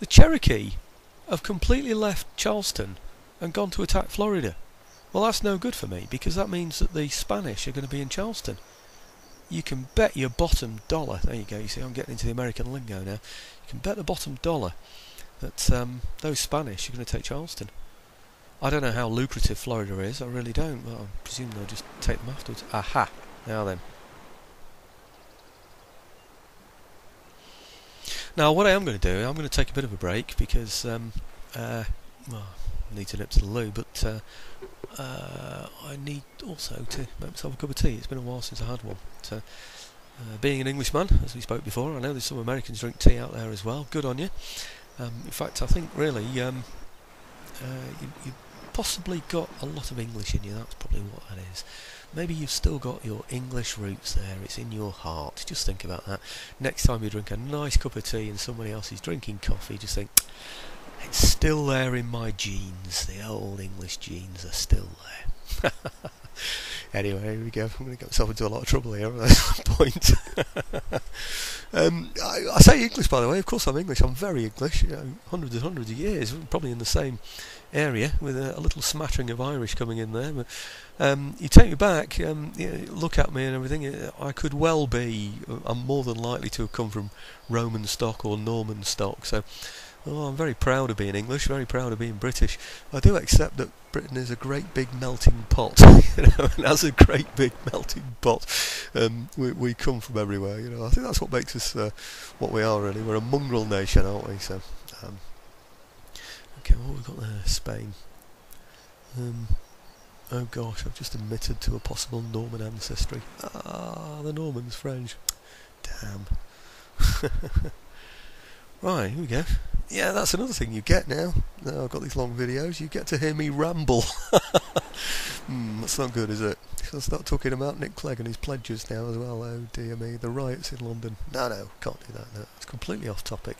The Cherokee have completely left Charleston and gone to attack Florida. Well, that's no good for me, because that means that the Spanish are going to be in Charleston. You can bet your bottom dollar, there you go, you see I'm getting into the American lingo now, you can bet the bottom dollar that those Spanish are going to take Charleston. I don't know how lucrative Florida is, I really don't, but I presume they'll just take them afterwards. Aha! Now then. Now, what I am going to do, I'm going to take a bit of a break, because, I need to nip to the loo, but I need also to make myself a cup of tea. It's been a while since I had one. So, being an Englishman, as we spoke before, I know there's some Americans drink tea out there as well. Good on you. In fact, I think really you possibly got a lot of English in you. That's probably what that is. Maybe you've still got your English roots there. It's in your heart. Just think about that. Next time you drink a nice cup of tea and somebody else is drinking coffee, just think, it's still there in my genes. The old English genes are still there. Anyway, here we go. I'm going to get myself into a lot of trouble here at this point. I say English, by the way. Of course I'm English. I'm very English. Hundreds and hundreds of years. Probably in the same area, with a little smattering of Irish coming in there. But you take me back, look at me and everything. I could well be, I'm more than likely to have come from Roman stock or Norman stock. So, I'm very proud of being English, very proud of being British. I do accept that Britain is a great big melting pot, and as a great big melting pot, we come from everywhere. I think that's what makes us what we are, really. We're a mongrel nation, aren't we? So, okay, what have we got there? Spain. Oh gosh, I've just admitted to a possible Norman ancestry. Ah, the Normans, French. Damn. Right, here we go. Yeah, that's another thing you get now. Now I've got these long videos, you get to hear me ramble. That's not good, is it? I'll start talking about Nick Clegg and his pledges now as well. Oh dear me, the riots in London. No, can't do that. No, it's completely off topic.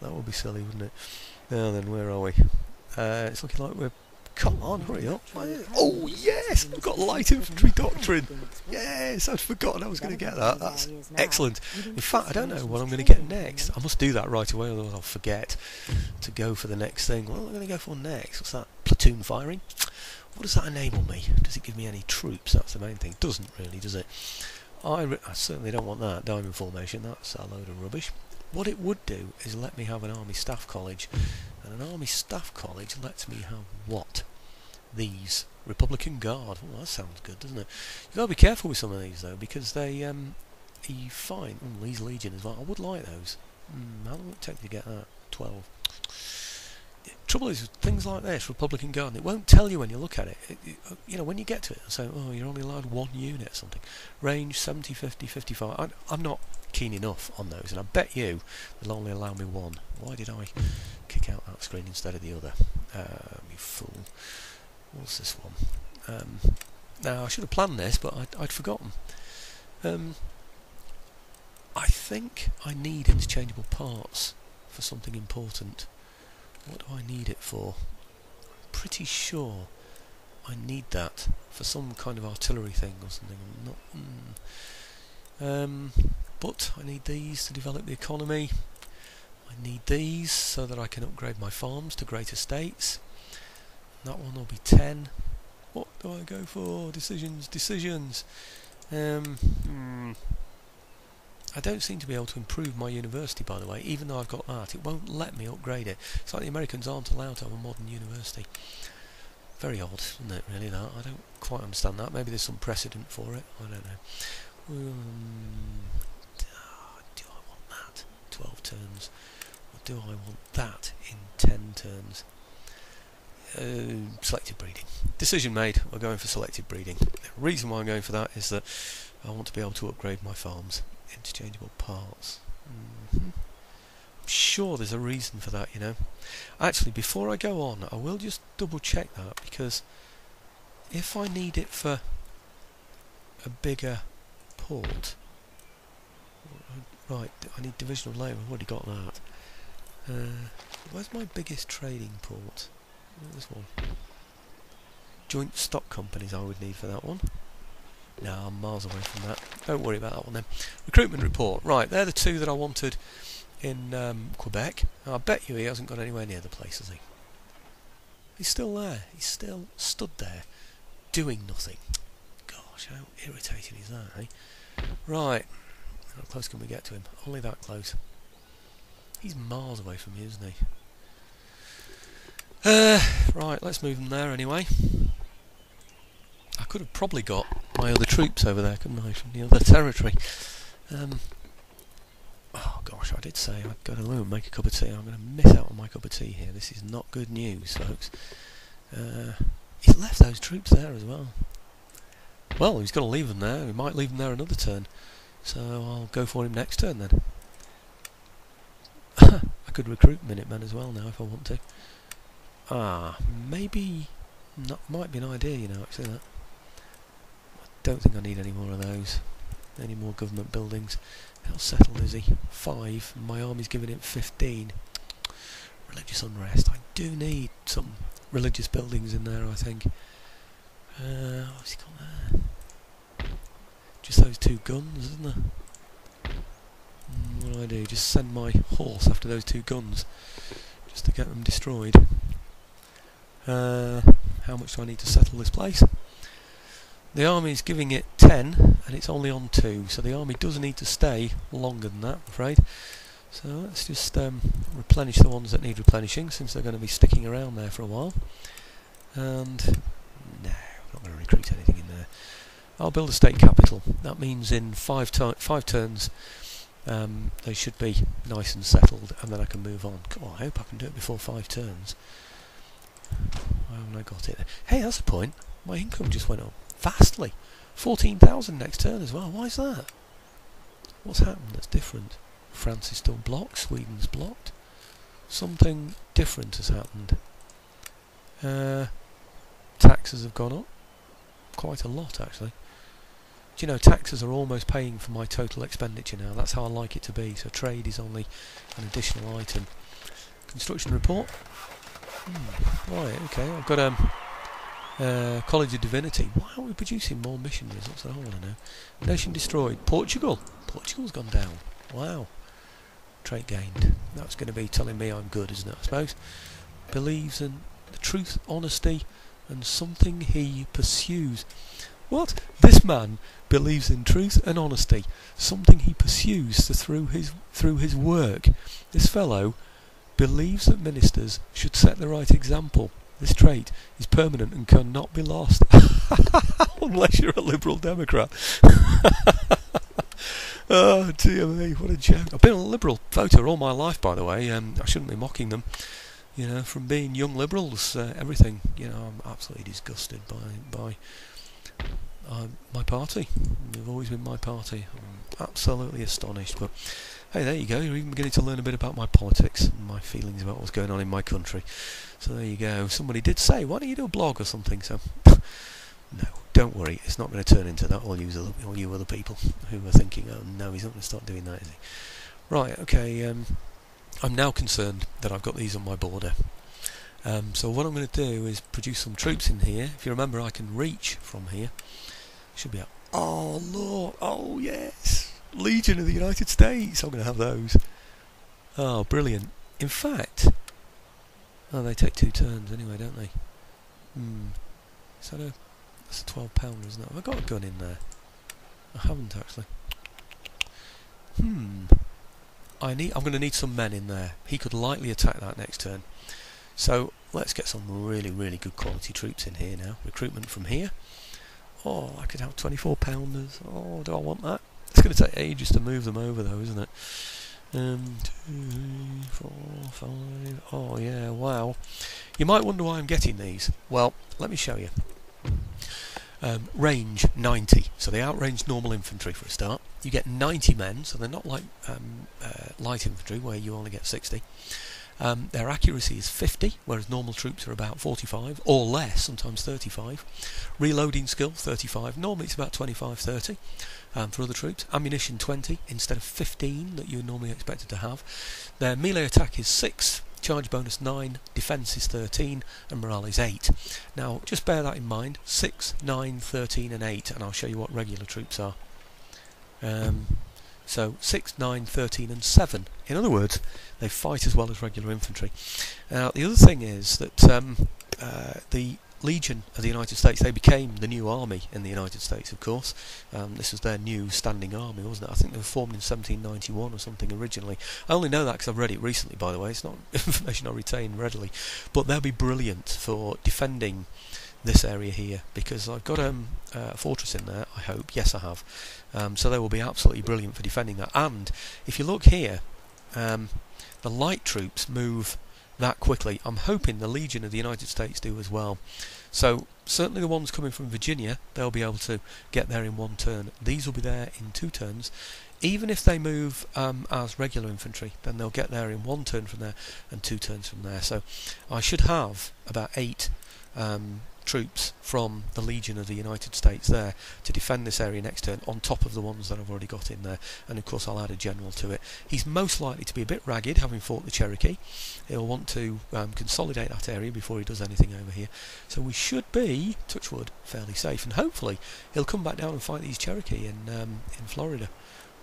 That would be silly, wouldn't it? Now then, where are we? It's looking like we're... Come on, hurry up. Oh yes, I've got light infantry doctrine. Yes, I'd forgotten I was going to get that. That's excellent. In fact, I don't know what I'm going to get next. I must do that right away, otherwise I'll forget to go for the next thing. What am I going to go for next? What's that? Platoon firing? What does that enable me? Does it give me any troops? That's the main thing. It doesn't really, does it? I certainly don't want that. Diamond formation, that's a load of rubbish. What it would do is let me have an army staff college. And an army staff college lets me have what? These. Republican Guard. Oh, that sounds good, doesn't it? You've got to be careful with some of these, though, because they, you find... these Legion as well. I would like those. How long would it take to get that? 12. Trouble is, things like this, Republican Guard, it won't tell you when you look at it. You know, when you get to it, it'll say, oh, you're only allowed one unit or something. Range 70, 50, 55. I'm not keen enough on those, and I bet you they'll only allow me one. Why did I kick out that screen instead of the other? You fool. What's this one? Now, I should have planned this, but I'd forgotten. I think I need interchangeable parts for something important. What do I need it for? I'm pretty sure I need that for some kind of artillery thing or something. I'm not. But I need these to develop the economy. I need these so that I can upgrade my farms to great estates. That one will be 10. What do I go for? Decisions. I don't seem to be able to improve my university, by the way, even though I've got that. It won't let me upgrade it. It's like the Americans aren't allowed to have a modern university. Very odd, isn't it, really, that? I don't quite understand that. Maybe there's some precedent for it. I don't know. Do I want that? 12 turns. Or do I want that in 10 turns? Selective breeding. Decision made. We're going for selective breeding. The reason why I'm going for that is that I want to be able to upgrade my farms. Interchangeable parts. I'm sure there's a reason for that, you know. Actually, before I go on, I will just double check that, because if I need it for a bigger port, right, I need division of labour. I've already got that. Where's my biggest trading port? This one. Joint stock companies I would need for that one. No, I'm miles away from that. Don't worry about that one then. Recruitment report. Right, they're the two that I wanted in Quebec. I bet you he hasn't got anywhere near the place, has he? He's still there. He's still stood there, doing nothing. Gosh, how irritating is that, eh? Right. How close can we get to him? Only that close. He's miles away from me, isn't he? Right, let's move them there anyway. I could have probably got my other troops over there, couldn't I, from the other territory. Oh gosh, I did say I'd go to Lou and make a cup of tea. I'm going to miss out on my cup of tea here. This is not good news, folks. He's left those troops there as well. Well, he's going to leave them there. He might leave them there another turn. So I'll go for him next turn then. I could recruit Minutemen as well now if I want to. Maybe... That might be an idea, you know, actually, that. I don't think I need any more of those. Any more government buildings. How settled is he? 5. My army's giving him 15. Religious unrest. I do need some religious buildings in there, I think. What's he got there? Just those 2 guns, isn't there? What do I do? Just send my horse after those 2 guns. Just to get them destroyed. How much do I need to settle this place? The army's giving it 10 and it's only on 2, so the army does need to stay longer than that, I'm afraid. So let's just replenish the ones that need replenishing, since they're going to be sticking around there for a while. And no, I'm not going to recruit anything in there. I'll build a state capital. That means in 5 turns they should be nice and settled, and then I can move on. God, I hope I can do it before 5 turns. Why haven't I got it there? Hey, that's a point. My income just went up vastly. 14,000 next turn as well. Why is that? What's happened that's different? France is still blocked. Sweden's blocked. Something different has happened. Taxes have gone up. Quite a lot, actually. Do you know, taxes are almost paying for my total expenditure now. That's how I like it to be. So trade is only an additional item. Construction report. Right, okay. I've got College of Divinity. Why aren't we producing more mission results? That's what I want to know. Nation destroyed. Portugal. Portugal's gone down. Wow. Trait gained. That's going to be telling me I'm good, isn't it? I suppose. Believes in the truth, honesty, and something he pursues. What? This man believes in truth and honesty, something he pursues through his work. This fellow believes that ministers should set the right example. This trait is permanent and cannot be lost. Unless you're a Liberal Democrat. Oh dear me, what a joke. I've been a Liberal voter all my life, by the way. I shouldn't be mocking them. You know, from being young Liberals, everything. You know, I'm absolutely disgusted by my party. They've always been my party. I'm absolutely astonished. But hey, there you go. You're even beginning to learn a bit about my politics and my feelings about what's going on in my country. So there you go. Somebody did say, why don't you do a blog or something? So no, don't worry. It's not going to turn into that. All you other people who are thinking, oh no, he's not going to start doing that, is he? Right. Okay. I'm now concerned that I've got these on my border. So what I'm going to do is produce some troops in here. If you remember, I can reach from here. Should be up. Oh Lord! Oh yes! Legion of the United States. I'm going to have those. Oh, brilliant! In fact, oh, they take 2 turns anyway, don't they? Is that that's a 12 pounder, isn't it? Have I got a gun in there? I haven't actually. I'm going to need some men in there. He could likely attack that next turn. So let's get some really, really good quality troops in here now. Recruitment from here. Oh, I could have 24 pounders. Oh, do I want that? It's going to take ages to move them over though, isn't it? 2, 3, 4, 5. Oh yeah, wow. You might wonder why I'm getting these. Well, let me show you. Range 90, so they outrange normal infantry for a start. You get 90 men, so they're not like light infantry where you only get 60. Their accuracy is 50, whereas normal troops are about 45 or less, sometimes 35. Reloading skill 35, normally it's about 25-30 for other troops. Ammunition 20 instead of 15 that you're normally expected to have. Their melee attack is 6, charge bonus 9, defence is 13, and morale is 8. Now just bear that in mind, 6, 9, 13 and 8, and I'll show you what regular troops are. So 6, 9, 13 and 7. In other words, they fight as well as regular infantry. Now the other thing is that the Legion of the United States, they became the new army in the United States, of course. This was their new standing army, wasn't it? I think they were formed in 1791 or something originally. I only know that because I've read it recently, by the way. It's not information I retain readily. But they'll be brilliant for defending this area here, because I've got a fortress in there, I hope. Yes, I have. So they will be absolutely brilliant for defending that. And if you look here, the light troops move that quickly. I'm hoping the Legion of the United States do as well. So certainly the ones coming from Virginia, they'll be able to get there in 1 turn. These will be there in 2 turns. Even if they move as regular infantry, then they'll get there in 1 turn from there and 2 turns from there. So I should have about 8 troops from the Legion of the United States there to defend this area next turn, on top of the ones that I've already got in there. And of course I'll add a general to it. He's most likely to be a bit ragged, having fought the Cherokee. He'll want to consolidate that area before he does anything over here. So we should be, touch wood, fairly safe, and hopefully he'll come back down and fight these Cherokee in Florida.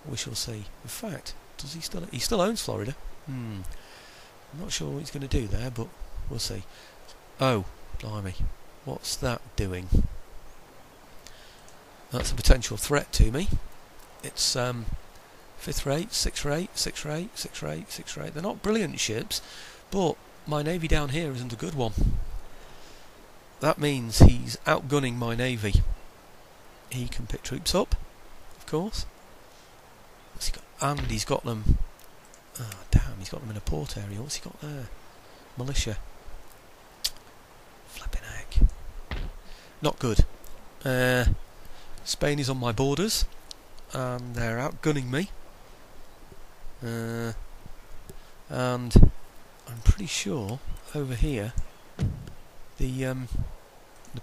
We shall see. In fact, does he still owns Florida? I'm not sure what he's going to do there, but we'll see. Oh, blimey. What's that doing? That's a potential threat to me. It's 5th rate, 6th rate, 6th rate, 6th rate, 6th rate. They're not brilliant ships, but my navy down here isn't a good one. That means he's outgunning my navy. He can pick troops up, of course. What's he got? And he's got them. Oh damn! He's got them in a port area. What's he got there? Militia. Flipping not good. Spain is on my borders, and they're outgunning me. And I'm pretty sure over here the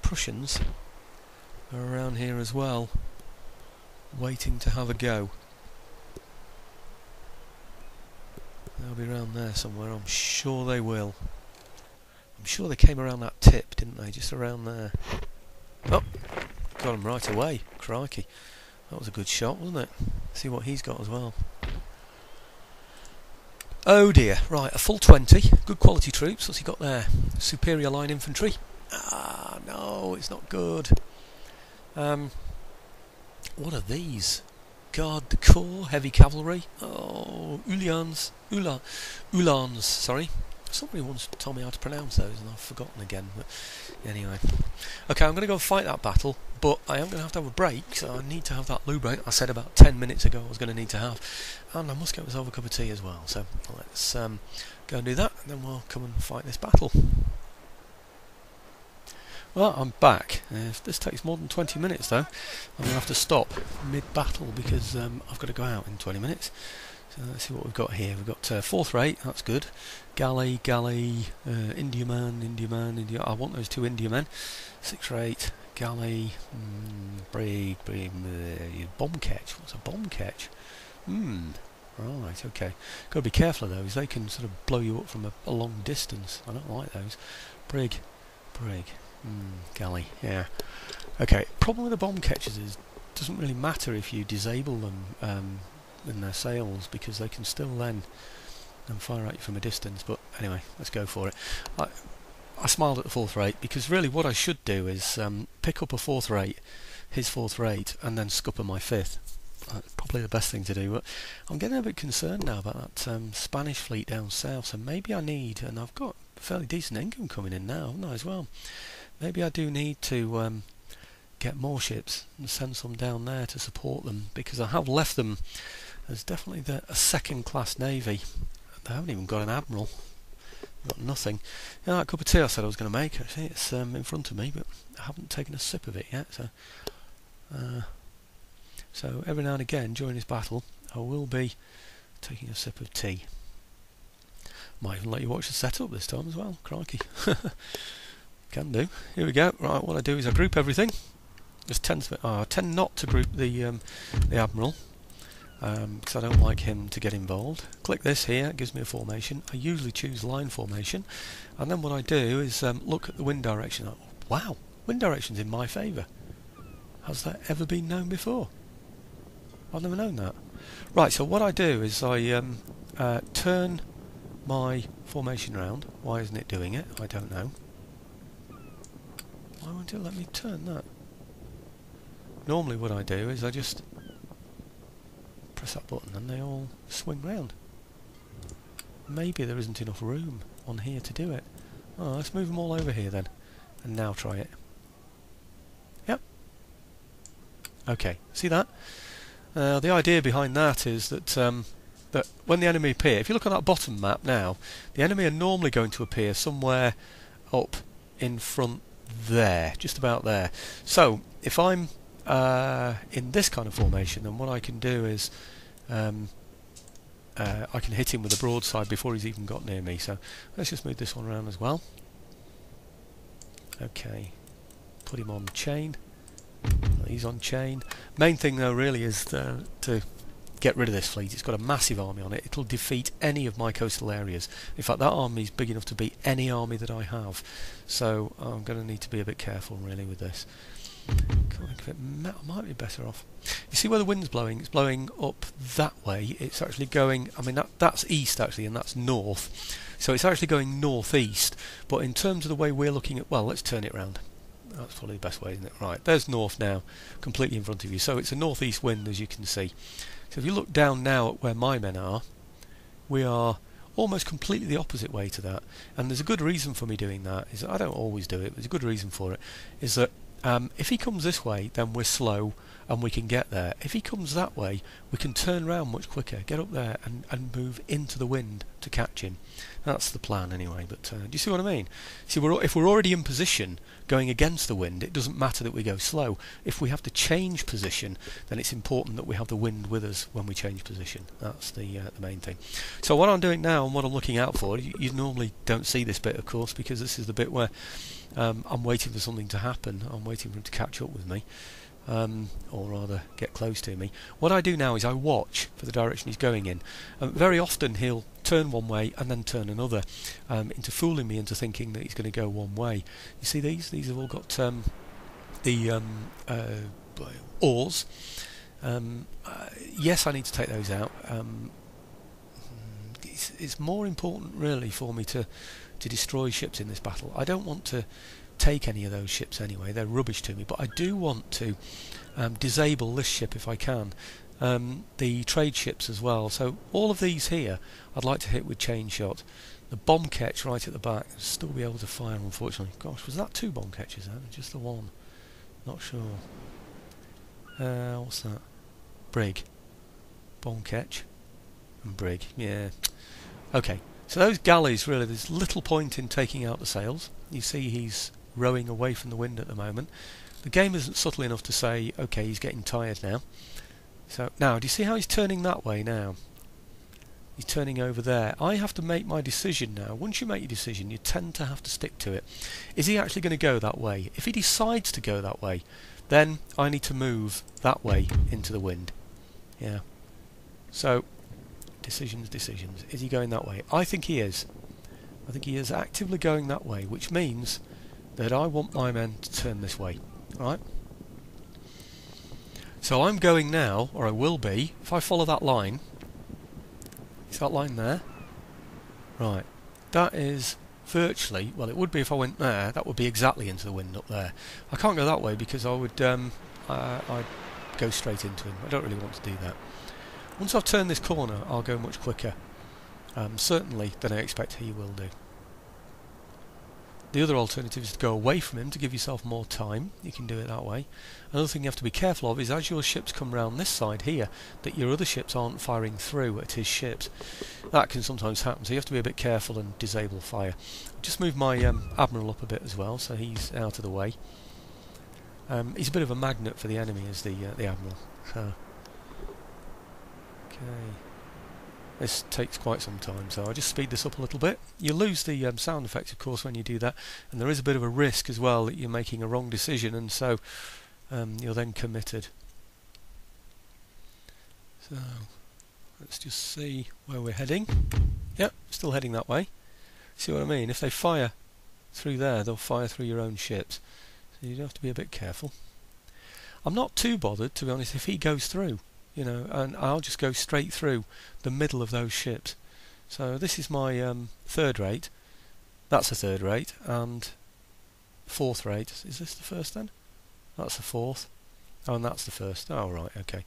Prussians are around here as well, waiting to have a go. They'll be around there somewhere, I'm sure they will. I'm sure they came around that tip, didn't they? Just around there. Oh! Got him right away. Crikey. That was a good shot, wasn't it? See what he's got as well. Oh dear. Right, a full 20. Good quality troops. What's he got there? Superior line infantry. Ah, no, it's not good. What are these? Garde du Corps, heavy cavalry. Oh, Uhlans, sorry. Somebody once told me how to pronounce those and I've forgotten again, but anyway. Okay, I'm going to go and fight that battle, but I am going to have a break, so I need to have that loo break I said about 10 minutes ago I was going to need to have. And I must get myself a cup of tea as well, so let's go and do that, and then we'll come and fight this battle. Well, I'm back. If this takes more than 20 minutes though, I'm going to have to stop mid-battle because I've got to go out in 20 minutes. So let's see what we've got here. We've got 4th rate, that's good. Galley, Indiaman, India. I want those 2 Indiamen. 6th rate, Galley, brig, bomb catch. What's a bomb catch? Right, okay. Got to be careful of those. They can sort of blow you up from a long distance. I don't like those. Brig. Galley, yeah. Okay, problem with the bomb catchers is it doesn't really matter if you disable them in their sails, because they can still then fire at you from a distance. But anyway, let's go for it. I smiled at the 4th rate because really what I should do is pick up a 4th rate, his 4th rate, and then scupper my 5th. That's probably the best thing to do, but I'm getting a bit concerned now about that Spanish fleet down south, so maybe I need, and I've got fairly decent income coming in now, haven't I, as well? Maybe I do need to get more ships and send some down there to support them, because I have left them as definitely a 2nd class navy. They haven't even got an admiral. Got nothing. Yeah, that cup of tea I said I was going to make, actually, it's in front of me, but I haven't taken a sip of it yet. So every now and again during this battle I will be taking a sip of tea. Might even let you watch the setup this time as well. Crikey. Can do. Here we go. Right, what I do is I group everything. Just I tend not to group the admiral because I don't like him to get involved. Click this here, it gives me a formation. I usually choose line formation, and then what I do is look at the wind direction. Wow, wind direction's in my favour. Has that ever been known before? I've never known that. Right, so what I do is I turn my formation round. Why isn't it doing it? I don't know. Why won't it let me turn that? Normally what I do is I just press that button and they all swing round. Maybe there isn't enough room on here to do it. Oh, let's move them all over here then. And now try it. Yep. Okay, see that? The idea behind that is that that when the enemy appear, if you look on that bottom map now, the enemy are normally going to appear somewhere up in front there, just about there. So if I'm in this kind of formation, then what I can do is I can hit him with a broadside before he's even got near me. So let's just move this one around as well. Okay, put him on chain. He's on chain. Main thing though really is to get rid of this fleet. It's got a massive army on it. It'll defeat any of my coastal areas. In fact, that army is big enough to beat any army that I have. So I'm going to need to be a bit careful really with this. I might be better off. You see where the wind's blowing? It's blowing up that way. It's actually going, I mean that's east actually, and that's north. So it's actually going northeast. But in terms of the way we're looking at, well, let's turn it round. That's probably the best way, isn't it? Right, there's north now, completely in front of you. So it's a northeast wind, as you can see. So if you look down now at where my men are, we are almost completely the opposite way to that. And there's a good reason for me doing that. Is that I don't always do it, but there's a good reason for it. Is that if he comes this way, then we're slow, and we can get there. If he comes that way, we can turn around much quicker, get up there and move into the wind to catch him. That's the plan anyway, but do you see what I mean? See, if we're already in position going against the wind, it doesn't matter that we go slow. If we have to change position, then it's important that we have the wind with us when we change position. That's the main thing. So what I'm doing now and what I'm looking out for, you normally don't see this bit, of course, because this is the bit where I'm waiting for something to happen. I'm waiting for him to catch up with me. Or rather get close to me. What I do now is I watch for the direction he's going in. Very often he'll turn one way and then turn another, into fooling me into thinking that he's going to go one way. You see these? These have all got the oars. Yes, I need to take those out. It's more important really for me to destroy ships in this battle. I don't want to take any of those ships anyway, they're rubbish to me, but I do want to disable this ship if I can, the trade ships as well. So all of these here I'd like to hit with chain shot. The bomb ketch right at the back, I'll still be able to fire, unfortunately. Gosh, was that 2 bomb ketches then? Just the 1? Not sure. What's that? Brig. Bomb ketch and brig, yeah. Okay, so those galleys, really there's little point in taking out the sails. You see he's rowing away from the wind at the moment. The game isn't subtle enough to say, okay, he's getting tired now. So now, do you see how he's turning that way now? He's turning over there. I have to make my decision now. Once you make your decision, you tend to have to stick to it. Is he actually going to go that way? If he decides to go that way, then I need to move that way into the wind. Yeah. So, decisions. Is he going that way? I think he is. I think he is actively going that way, which means that I want my men to turn this way. Right? So I'm going now, or I will be, if I follow that line. Is that line there? Right. That is virtually, well it would be if I went there, that would be exactly into the wind up there. I can't go that way because I would I'd go straight into him. I don't really want to do that. Once I've turned this corner, I'll go much quicker. Certainly than I expect he will do. The other alternative is to go away from him to give yourself more time. You can do it that way. Another thing you have to be careful of is as your ships come round this side here, that your other ships aren't firing through at his ships. That can sometimes happen, so you have to be a bit careful and disable fire. I'll just move my Admiral up a bit as well, so he's out of the way. He's a bit of a magnet for the enemy, is the Admiral. So, okay. This takes quite some time, so I'll just speed this up a little bit. You lose the sound effects, of course, when you do that, and there is a bit of a risk as well that you're making a wrong decision, and so you're then committed. So, let's just see where we're heading. Yep, still heading that way. See what I mean? If they fire through there, they'll fire through your own ships, so you have to be a bit careful. I'm not too bothered, to be honest, if he goes through. You know, and I'll just go straight through the middle of those ships. So this is my third rate. That's a third rate, and fourth rate. Is this the first then? That's the fourth. Oh, and that's the first. Oh, right, okay.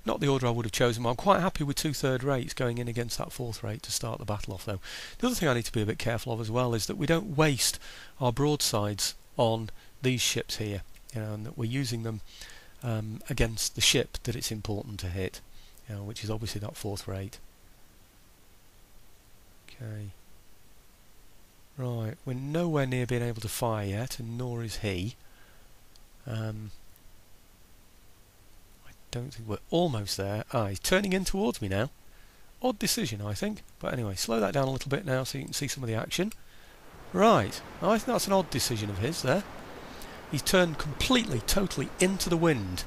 Not the order I would have chosen, but I'm quite happy with 2 third rates going in against that fourth rate to start the battle off, though. The other thing I need to be a bit careful of as well is that we don't waste our broadsides on these ships here, you know, and that we're using them against the ship that it's important to hit, you know, which is obviously that fourth rate. Okay. Right, we're nowhere near being able to fire yet, and nor is he. I don't think we're almost there. Ah, he's turning in towards me now. Odd decision, I think. But anyway, slow that down a little bit now so you can see some of the action. Right, I think that's an odd decision of his there. He's turned completely, totally into the wind.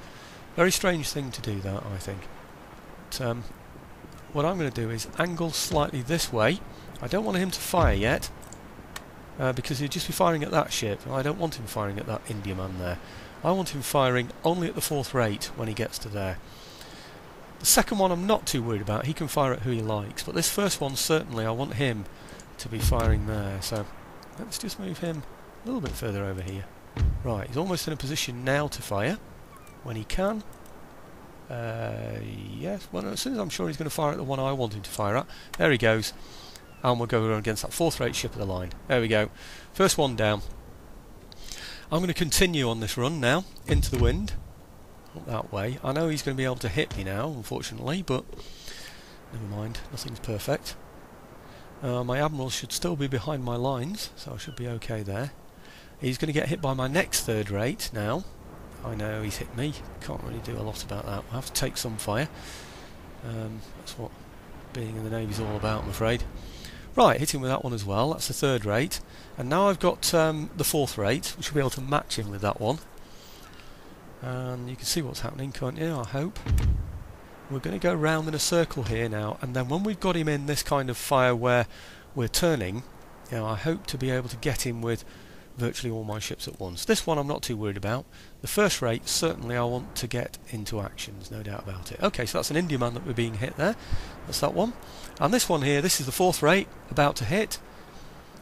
Very strange thing to do that, I think. But, what I'm going to do is angle slightly this way. I don't want him to fire yet, because he'd just be firing at that ship, and I don't want him firing at that Indiaman there. I want him firing only at the fourth rate when he gets to there. The second one I'm not too worried about. He can fire at who he likes, but this first one certainly I want him to be firing there. So let's just move him a little bit further over here. Right, he's almost in a position now to fire when he can. Yes, well, as soon as I'm sure he's going to fire at the one I want him to fire at, there he goes. And we'll go against that fourth rate ship of the line. There we go. First one down. I'm going to continue on this run now into the wind. up that way. I know he's going to be able to hit me now, unfortunately, but never mind, nothing's perfect. My admiral should still be behind my lines, so I should be okay there. He's going to get hit by my next third rate now. I know he's hit me, can't really do a lot about that. I'll have to take some fire. That's what being in the Navy's all about, I'm afraid. Right, hit him with that one as well, that's the third rate. And now I've got the fourth rate, which will be able to match him with that one. And you can see what's happening, can't you, I hope. We're going to go round in a circle here now, and then when we've got him in this kind of fire where we're turning, you know, I hope to be able to get him with virtually all my ships at once. This one I'm not too worried about. The first rate, certainly I want to get into actions, no doubt about it. Okay, so that's an Indiaman that we're being hit there. That's that one. And this one here, this is the fourth rate, about to hit.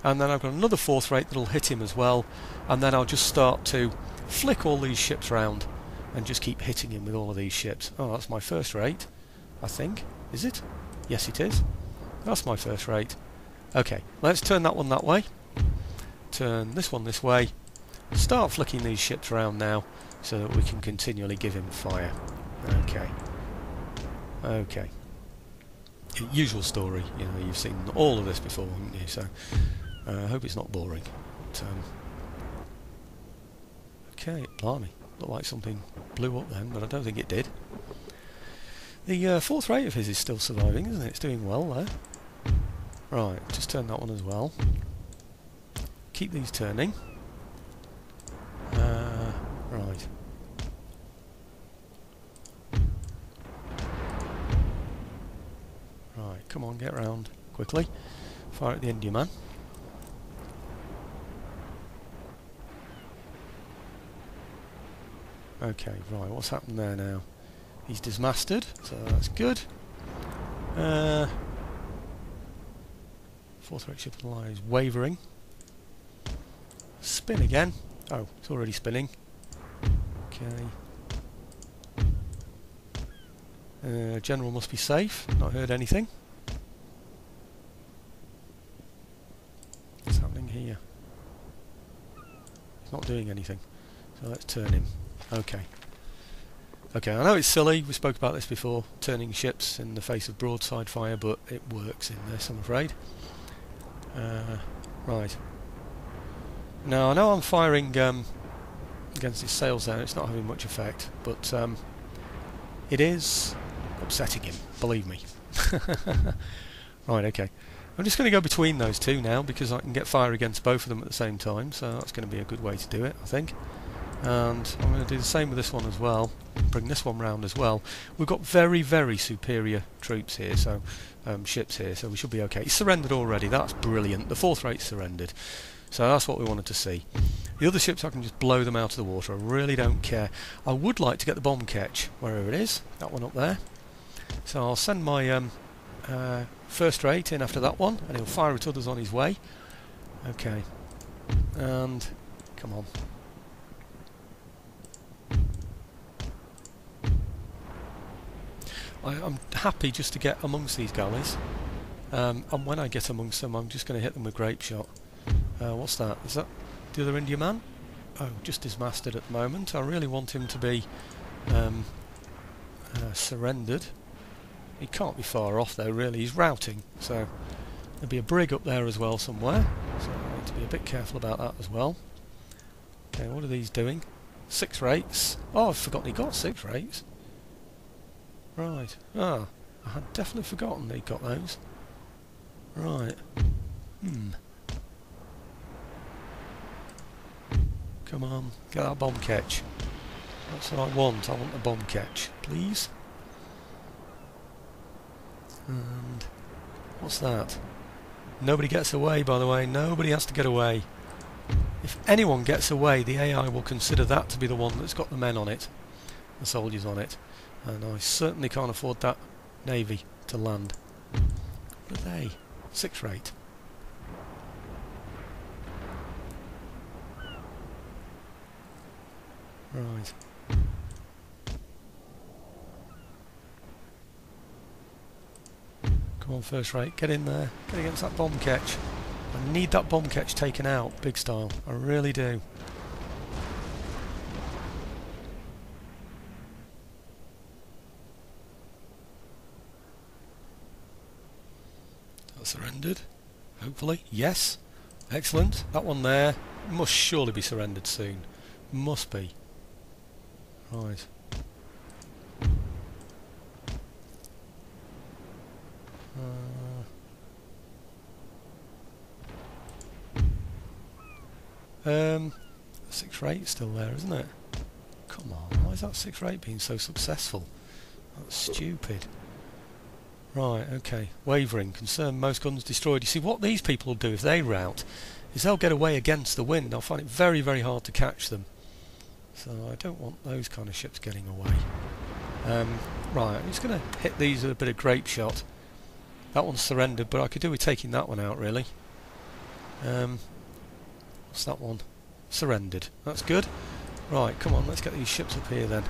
And then I've got another fourth rate that'll hit him as well. And then I'll just start to flick all these ships round and just keep hitting him with all of these ships. Oh, that's my first rate, I think. Is it? Yes, it is. That's my first rate. Okay, let's turn that one that way. Turn this one this way. Start flicking these ships around now so that we can continually give him fire. Okay. Okay. Usual story, you know, you've seen all of this before, haven't you? So I hope it's not boring. But, okay, blimey. Looked like something blew up then, but I don't think it did. The fourth rate of his is still surviving, isn't it? It's doing well there. Right, just turn that one as well. Keep these turning. Right. Right, come on, get round quickly. Fire at the Indiaman. Okay, right, what's happened there now? He's dismasted, so that's good. Fourth rate ship line is wavering. Spin again. Oh, it's already spinning. Okay. General must be safe. Not heard anything. What's happening here? He's not doing anything. So let's turn him. Okay. Okay, I know it's silly, we spoke about this before, turning ships in the face of broadside fire, but it works in this, I'm afraid. Right. Now, I know I'm firing against his sails there, it's not having much effect, but it is upsetting him, believe me. Right, okay. I'm just going to go between those two now, because I can get fire against both of them at the same time, so that's going to be a good way to do it, I think. And I'm going to do the same with this one as well, bring this one round as well. We've got very, very superior troops here, so ships here, so we should be okay. He's surrendered already, that's brilliant. The fourth rate's surrendered, so that's what we wanted to see. The other ships I can just blow them out of the water, I really don't care. I would like to get the bomb catch, wherever it is, that one up there. So I'll send my first rate in after that one, and he'll fire at others on his way. Okay, and come on. I'm happy just to get amongst these galleys, and when I get amongst them I'm just going to hit them with grape shot. What's that? Is that the other Indiaman? Oh, just dismasted at the moment. I really want him to be surrendered. He can't be far off though, really. He's routing, so there'll be a brig up there as well somewhere, so I need to be a bit careful about that as well. Okay, what are these doing? 6 rates. Oh, I've forgotten he got 6 rates. Right. Ah, I had definitely forgotten they got those. Right. Come on, get that bomb catch. That's what I want. I want the bomb catch, please. And what's that? Nobody gets away, by the way. Nobody has to get away. If anyone gets away, the AI will consider that to be the one that's got the men on it, the soldiers on it. And I certainly can't afford that navy to land. What are they? 6 rate. Right. Come on, first rate, get in there. Get against that bomb catch. I need that bomb catch taken out, big style. I really do. that surrendered? Hopefully. Yes. Excellent. That one there must surely be surrendered soon. Must be. Right. Uh, 6 rate still there, isn't it? Come on, why is that 6 rate being so successful? That's stupid. Right, okay. Wavering. Concern most guns destroyed. You see, what these people will do if they rout is they'll get away against the wind. I'll find it very, very hard to catch them. So I don't want those kind of ships getting away. Right, I'm just going to hit these with a bit of grape shot. That one's surrendered, but I could do with taking that one out, really. What's that one? Surrendered. That's good. Right, come on, let's get these ships up here then.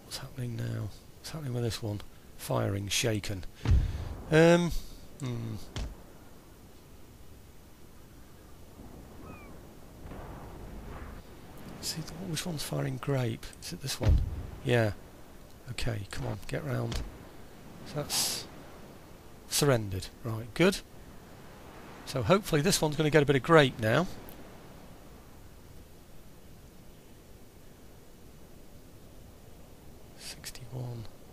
What's happening now? What's happening with this one? Firing, shaken. See, which one's firing grape? Is it this one? Yeah. Okay, come on, get round. So that's surrendered. Right, good. So hopefully this one's going to get a bit of grape now.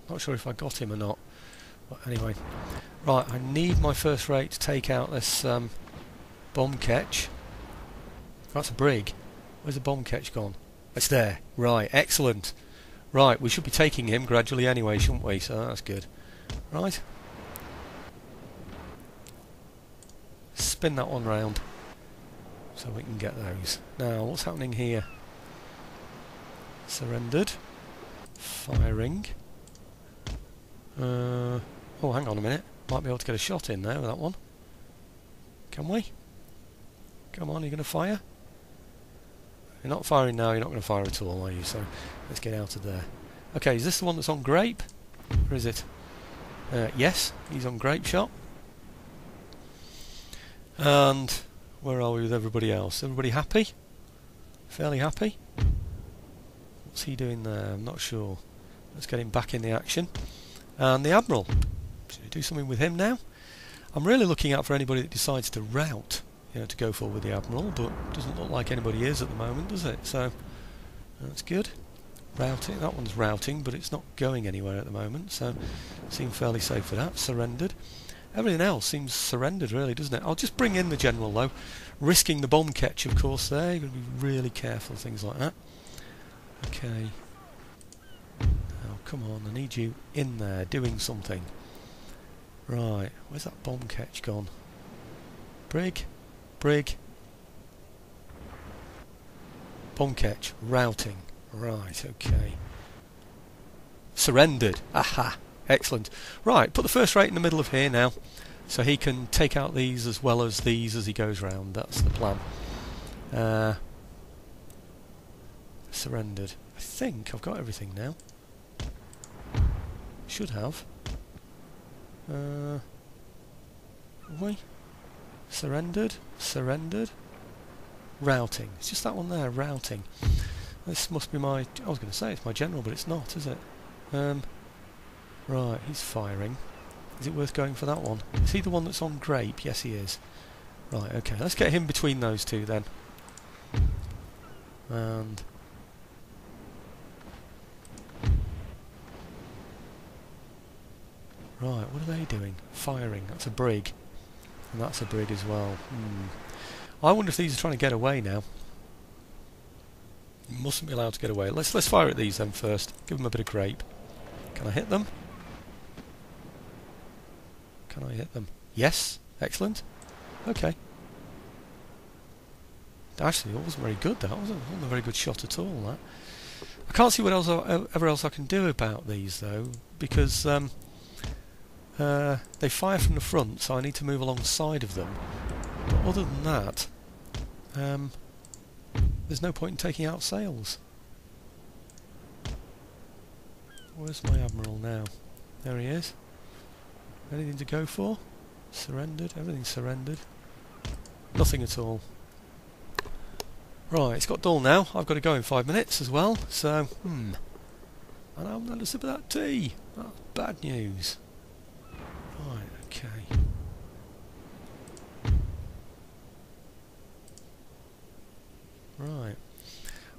Not sure if I got him or not. But anyway. Right, I need my first rate to take out this bomb ketch. That's a brig. Where's the bomb ketch gone? It's there. Right, excellent. Right, we should be taking him gradually anyway, shouldn't we? So that's good. Right. Spin that one round so we can get those. Now, what's happening here? Surrendered. Firing. Oh, hang on a minute. Might be able to get a shot in there with that one. Can we? Come on, you're going to fire? You're not firing now, you're not going to fire at all, are you? So, let's get out of there. Okay, is this the one that's on grape? Or is it? Yes, he's on grape shot. And where are we with everybody else? Everybody happy? Fairly happy? What's he doing there? I'm not sure. Let's get him back in the action. And the Admiral. Should we do something with him now? I'm really looking out for anybody that decides to rout, you know, to go for with the Admiral, but it doesn't look like anybody is at the moment, does it? So that's good. Routing. That one's routing, but it's not going anywhere at the moment, so seem fairly safe for that. Surrendered. Everything else seems surrendered, really, doesn't it? I'll just bring in the General, though. Risking the bomb catch, of course, there. You've got to be really careful, things like that. Okay. Now, come on, I need you in there, doing something. Right, where's that bomb catch gone? Brig? Brig? Bomb catch, routing. Right, okay. Surrendered. Aha! Excellent. Right, put the first rate in the middle of here now, so he can take out these as well as these as he goes round. That's the plan. Surrendered. I think I've got everything now. Should have. Have we? Surrendered. Surrendered. Routing. It's just that one there, routing. This must be my... I was going to say it's my General, but it's not, is it? Right, he's firing. Is it worth going for that one? Is he the one that's on grape? Yes, he is. Right, okay. Let's get him between those two then. And... right, what are they doing? Firing. That's a brig. And that's a brig as well. I wonder if these are trying to get away now. Mustn't be allowed to get away. Let's fire at these then first. Give them a bit of grape. Can I hit them? Can I hit them? Yes. Excellent. Okay. Actually, it wasn't very good, that. It wasn't a very good shot at all, that. I can't see what else ever else I can do about these, though, because they fire from the front, so I need to move alongside of them. But other than that, there's no point in taking out sails. Where's my Admiral now? There he is. Anything to go for? Surrendered. Everything's surrendered. Nothing at all. Right, it's got dull now. I've got to go in 5 minutes as well, so, And I haven't had a sip of that tea. That's bad news. Right, okay. Right.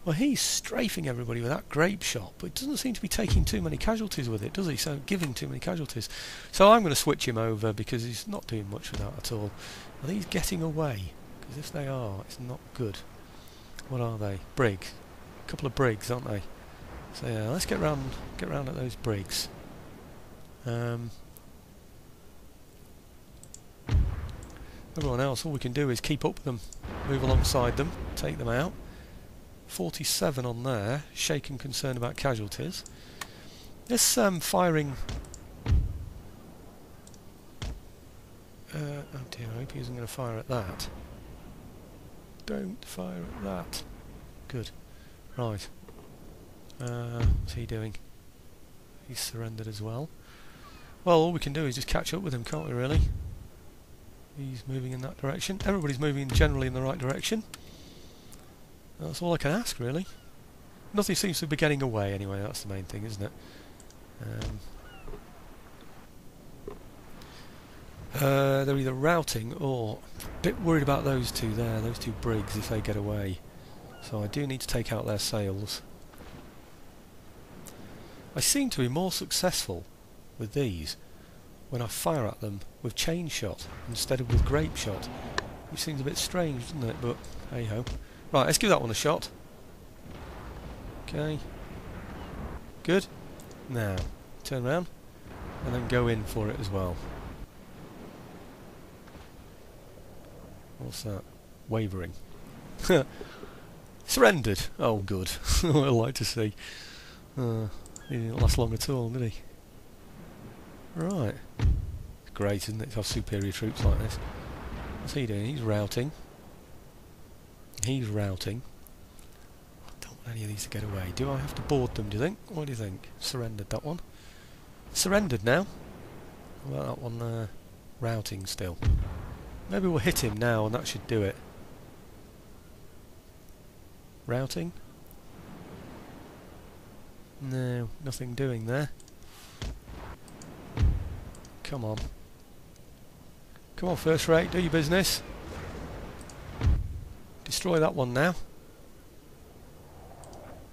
Well, he's strafing everybody with that grape shot, but it doesn't seem to be taking too many casualties with it, does he? So, giving too many casualties. So I'm going to switch him over because he's not doing much with that at all. Are these getting away? Because if they are, it's not good. What are they? Brigs. A couple of brigs, aren't they? So yeah, let's get round at those brigs. Everyone else, all we can do is keep up with them, move alongside them, take them out. 47 on there, shaken concerned about casualties. This firing... oh dear, I hope he isn't going to fire at that. Don't fire at that. Good. Right. What's he doing? He's surrendered as well. Well, all we can do is just catch up with him, can't we, really? He's moving in that direction. Everybody's moving generally in the right direction. That's all I can ask, really. Nothing seems to be getting away, anyway. That's the main thing, isn't it? They're either routing or... a bit worried about those two there, those two brigs, if they get away. So I do need to take out their sails. I seem to be more successful with these when I fire at them with chain shot instead of with grape shot, which seems a bit strange, doesn't it? But hey ho. Right, let's give that one a shot. Okay. Good. Now, turn around and then go in for it as well. What's that? Wavering. Surrendered. Oh, good. I'd like to see. He didn't last long at all, did he? Right. It's great, isn't it, to have superior troops like this. What's he doing? He's routing. He's routing. I don't want any of these to get away. Do I have to board them, do you think? What do you think? Surrendered, that one. Surrendered now. What about that one routing still? Maybe we'll hit him now and that should do it. Routing? No, nothing doing there. Come on. Come on, first rate, do your business. Destroy that one now.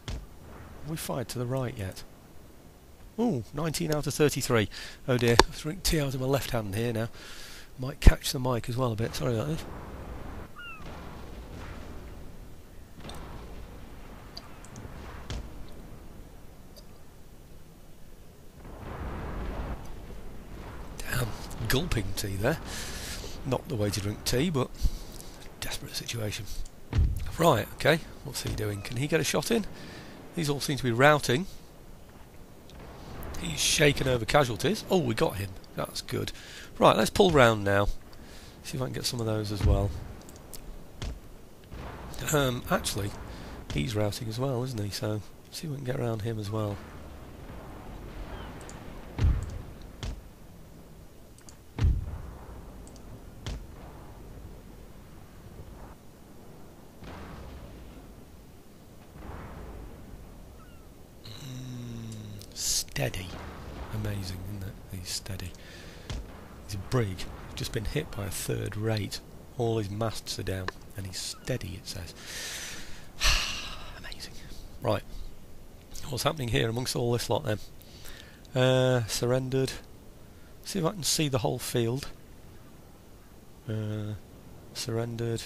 Have we fired to the right yet? Ooh, 19 out of 33. Oh dear, I've drink tea out of my left hand here now. Might catch the mic as well a bit, sorry about this. Damn, gulping tea there. Not the way to drink tea, but desperate situation. Right, okay, what's he doing? Can he get a shot in? These all seem to be routing. He's shaken over casualties. Oh, we got him. That's good. Right, let's pull round now. See if I can get some of those as well. Actually, he's routing as well, isn't he? So, see if we can get around him as well. Steady. Amazing, isn't it? He's steady. He's a brig. Just been hit by a third rate. All his masts are down. And he's steady, it says. Amazing. Right. What's happening here amongst all this lot then? Surrendered. See if I can see the whole field. Surrendered.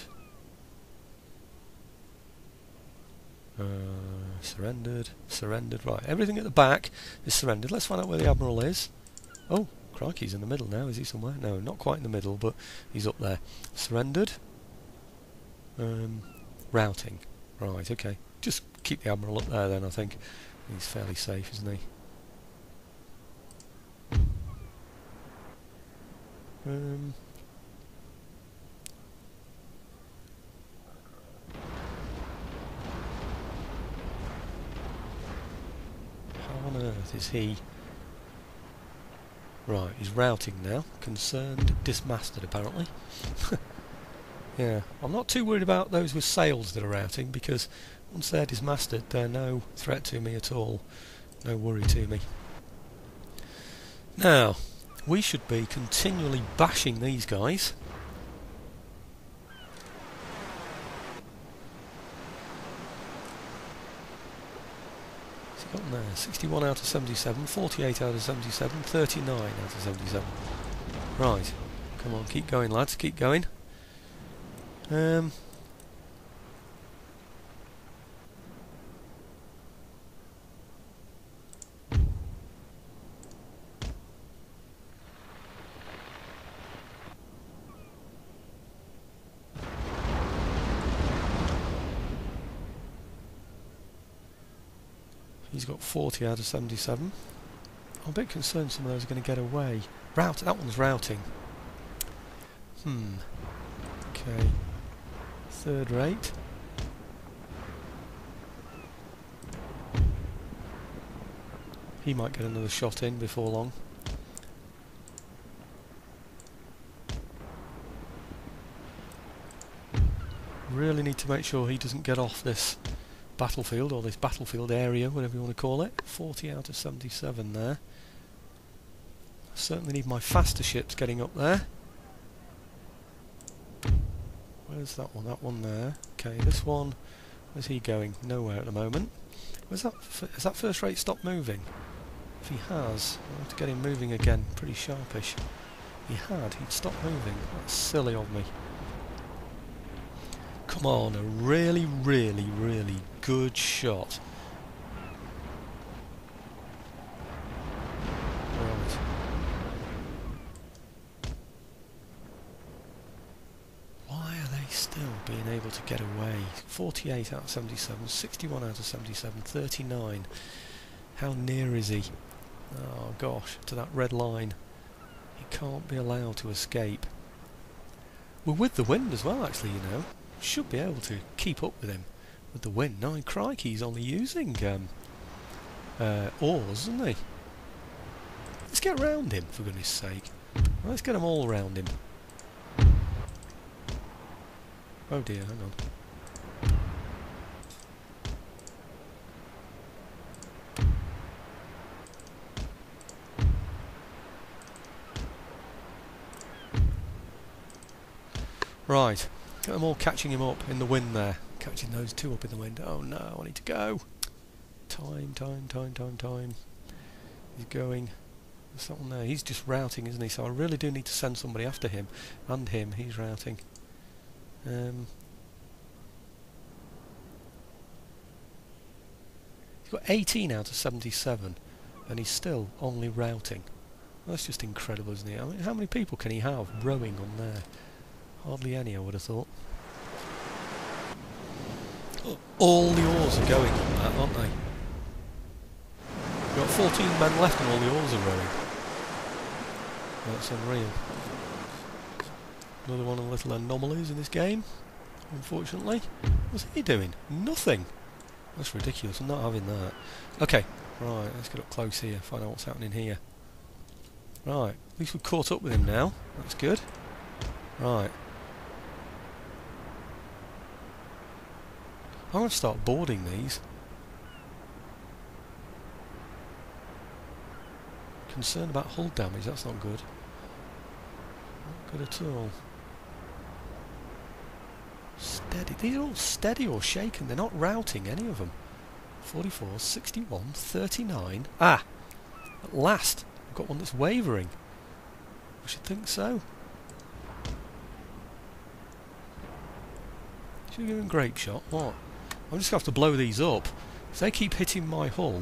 Surrendered. Surrendered. Right, everything at the back is surrendered. Let's find out where the Admiral is. Oh, crikey, he's in the middle now. Is he somewhere? No, not quite in the middle, but he's up there. Surrendered. Routing. Right, okay. Just keep the Admiral up there then, I think. He's fairly safe, isn't he? How on earth is he? Right, he's routing now. Concerned, dismasted apparently. Yeah, I'm not too worried about those with sails that are routing, because once they're dismasted, they're no threat to me at all. No worry to me. Now, we should be continually bashing these guys. What's he got in there? 61 out of 77, 48 out of 77, 39 out of 77. Right, come on, keep going lads, keep going. He's got 40 out of 77. I'm a bit concerned some of those are going to get away. That one's routing. Okay. Third rate. He might get another shot in before long. Really need to make sure he doesn't get off this battlefield, or this battlefield area, whatever you want to call it. 40 out of 77 there. I certainly need my faster ships getting up there. Where's that one? That one there. Okay, this one, where's he going? Nowhere at the moment. Where's that? Has that first rate stopped moving? If he has, I'll have to get him moving again, pretty sharpish. He had, he'd stopped moving. That's silly of me. Come on, a really, really, really good shot. Right. Why are they still being able to get away? 48 out of 77, 61 out of 77, 39. How near is he? Oh gosh, to that red line. He can't be allowed to escape. We're with the wind as well, actually, you know. Should be able to keep up with him with the wind. No, crikey, he's only using oars, isn't he? Let's get round him, for goodness sake. Let's get them all round him. Oh dear, hang on. Right, get them all catching him up in the wind there. Catching those two up in the wind. Oh no, I need to go. Time. He's going. There's that one there. He's just routing, isn't he? So I really do need to send somebody after him. And him, he's routing. He's got 18 out of 77, and he's still only routing. That's just incredible, isn't it? I mean, how many people can he have rowing on there? Hardly any, I would have thought. All the oars are going on that, aren't they? We've got 14 men left and all the oars are rowing. That's unreal. Another one of the little anomalies in this game, unfortunately. What's he doing? Nothing! That's ridiculous, I'm not having that. Okay, right, let's get up close here, find out what's happening here. Right, at least we've caught up with him now, that's good. Right. I'm going to start boarding these. Concerned about hull damage, that's not good. Not good at all. Steady. These are all steady or shaken, they're not routing, any of them. 44, 61, 39. Ah! At last! I've got one that's wavering. I should think so. Should we give him grape shot? What? I'm just going to have to blow these up. If they keep hitting my hull,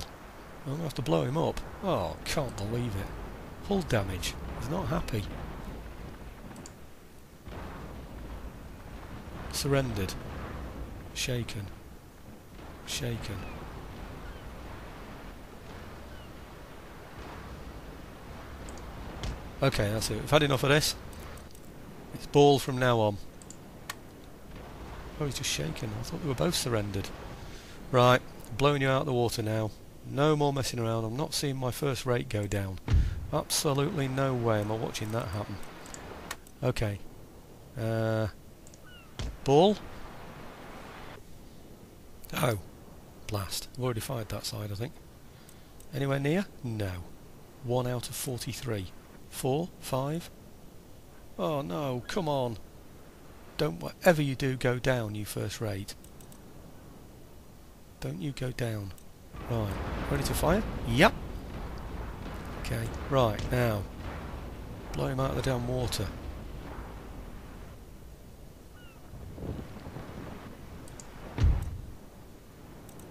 I'm going to have to blow him up. Oh, can't believe it. Hull damage. He's not happy. Surrendered. Shaken. Shaken. Okay, that's it. We've had enough of this. It's ball from now on. Oh, he's just shaking. I thought they were both surrendered. Right, blowing you out of the water now. No more messing around. I'm not seeing my first rate go down. Absolutely no way am I watching that happen. Okay. ball. Oh, blast. I've already fired that side, I think. Anywhere near? No. 1 out of 43. 4, 5. Oh no, come on. Don't, whatever you do, go down, you first rate. Don't you go down. Right, ready to fire? Yep. Okay, right, now. Blow him out of the damn water.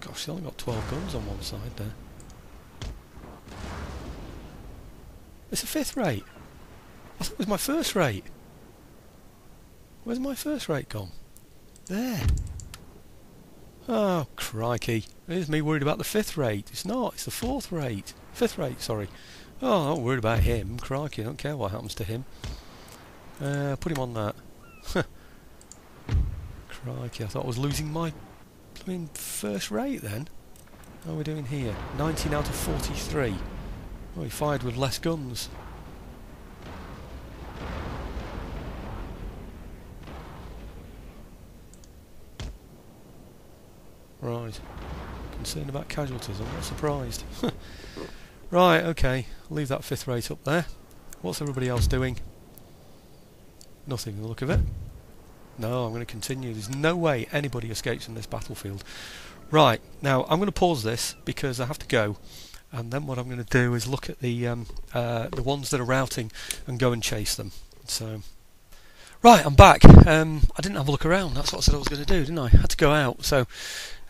Gosh, he's only got 12 guns on one side there. It's a 5th rate. I thought it was my first rate. Where's my first rate gone? There. Oh, crikey. There's me worried about the 5th rate. It's not, it's the 4th rate. 5th rate, sorry. Oh, I'm not worried about him. Crikey, I don't care what happens to him. Put him on that. Crikey, I thought I was losing my first rate then. How are we doing here? 19 out of 43. Oh, he fired with less guns. Right. Concerned about casualties, I'm not surprised. Right, okay. Leave that 5th rate up there. What's everybody else doing? Nothing in the look of it. No, I'm going to continue. There's no way anybody escapes from this battlefield. Right, now I'm going to pause this because I have to go. And then what I'm going to do is look at the ones that are routing and go and chase them. So, right, I'm back. I didn't have a look around. That's what I said I was going to do, didn't I? I had to go out. So,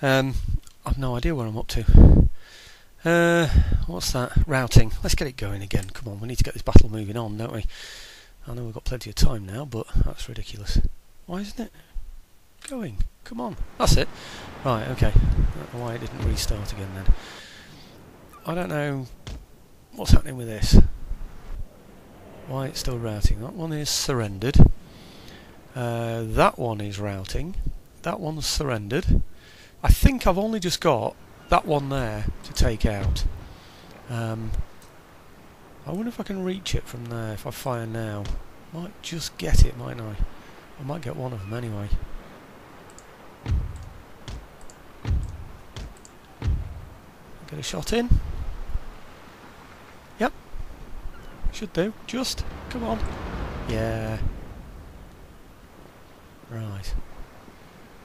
I've no idea where I'm up to. What's that? Routing. Let's get it going again. Come on, we need to get this battle moving on, don't we? I know we've got plenty of time now, but that's ridiculous. Why isn't it going? Come on. That's it. Right, okay. I don't know why it didn't restart again then. I don't know what's happening with this. Why it's still routing. That one is surrendered. That one is routing. That one's surrendered. I think I've only just got that one there to take out. I wonder if I can reach it from there if I fire now. Might just get it, mightn't I? I might get one of them anyway. Get a shot in. Yep. Should do. Just. Come on. Yeah. Right.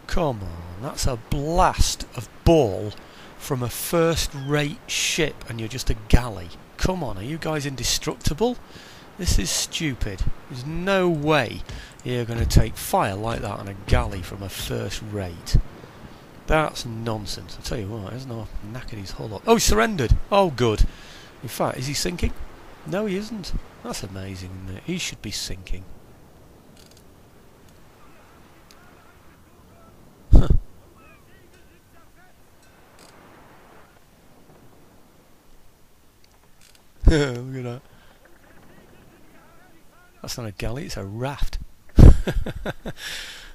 Come on. That's a blast of ball from a first-rate ship and you're just a galley. Come on, are you guys indestructible? This is stupid. There's no way you're going to take fire like that on a galley from a first rate. That's nonsense. I'll tell you what, hasn't he knackered his hull up? Oh, he surrendered! Oh, good. In fact, is he sinking? No, he isn't. That's amazing, isn't it? He should be sinking. Huh. Look at that. That's not a galley, it's a raft.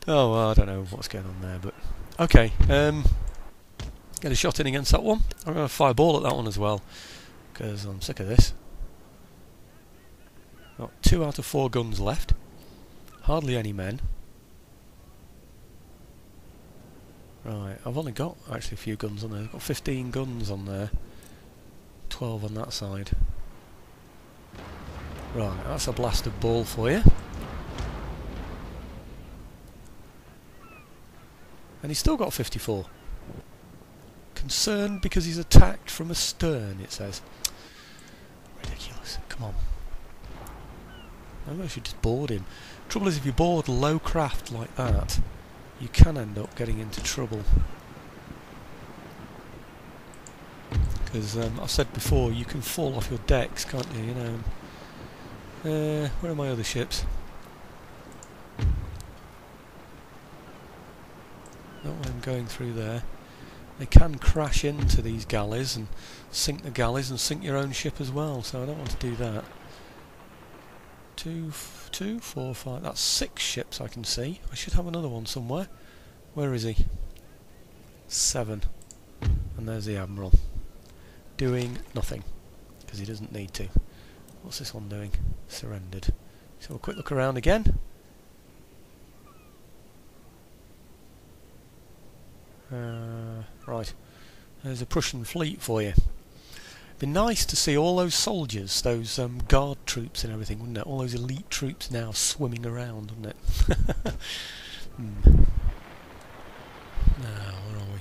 Oh, well, I don't know what's going on there, but... Okay, get a shot in against that one. I'm going to fire a ball at that one as well, because I'm sick of this. Got 2 out of 4 guns left. Hardly any men. Right, I've only got actually a few guns on there. I've got 15 guns on there. 12 on that side. Right, that's a blasted ball for you. And he's still got 54. Concerned because he's attacked from astern, it says. Ridiculous. Come on. Maybe I should just board him. Trouble is, if you board low craft like that, you can end up getting into trouble. Because I've said before, you can fall off your decks, can't you? You know. Where are my other ships? Not when I'm going through there. They can crash into these galleys and sink the galleys and sink your own ship as well, so I don't want to do that. 2, 4, 5, that's 6 ships I can see. I should have another one somewhere. Where is he? 7. And there's the Admiral. Doing nothing, because he doesn't need to. What's this one doing? Surrendered. So a quick look around again. Right, there's a Prussian fleet for you. Be nice to see all those soldiers, those guard troops and everything, wouldn't it? All those elite troops now swimming around, wouldn't it? Now, where are we?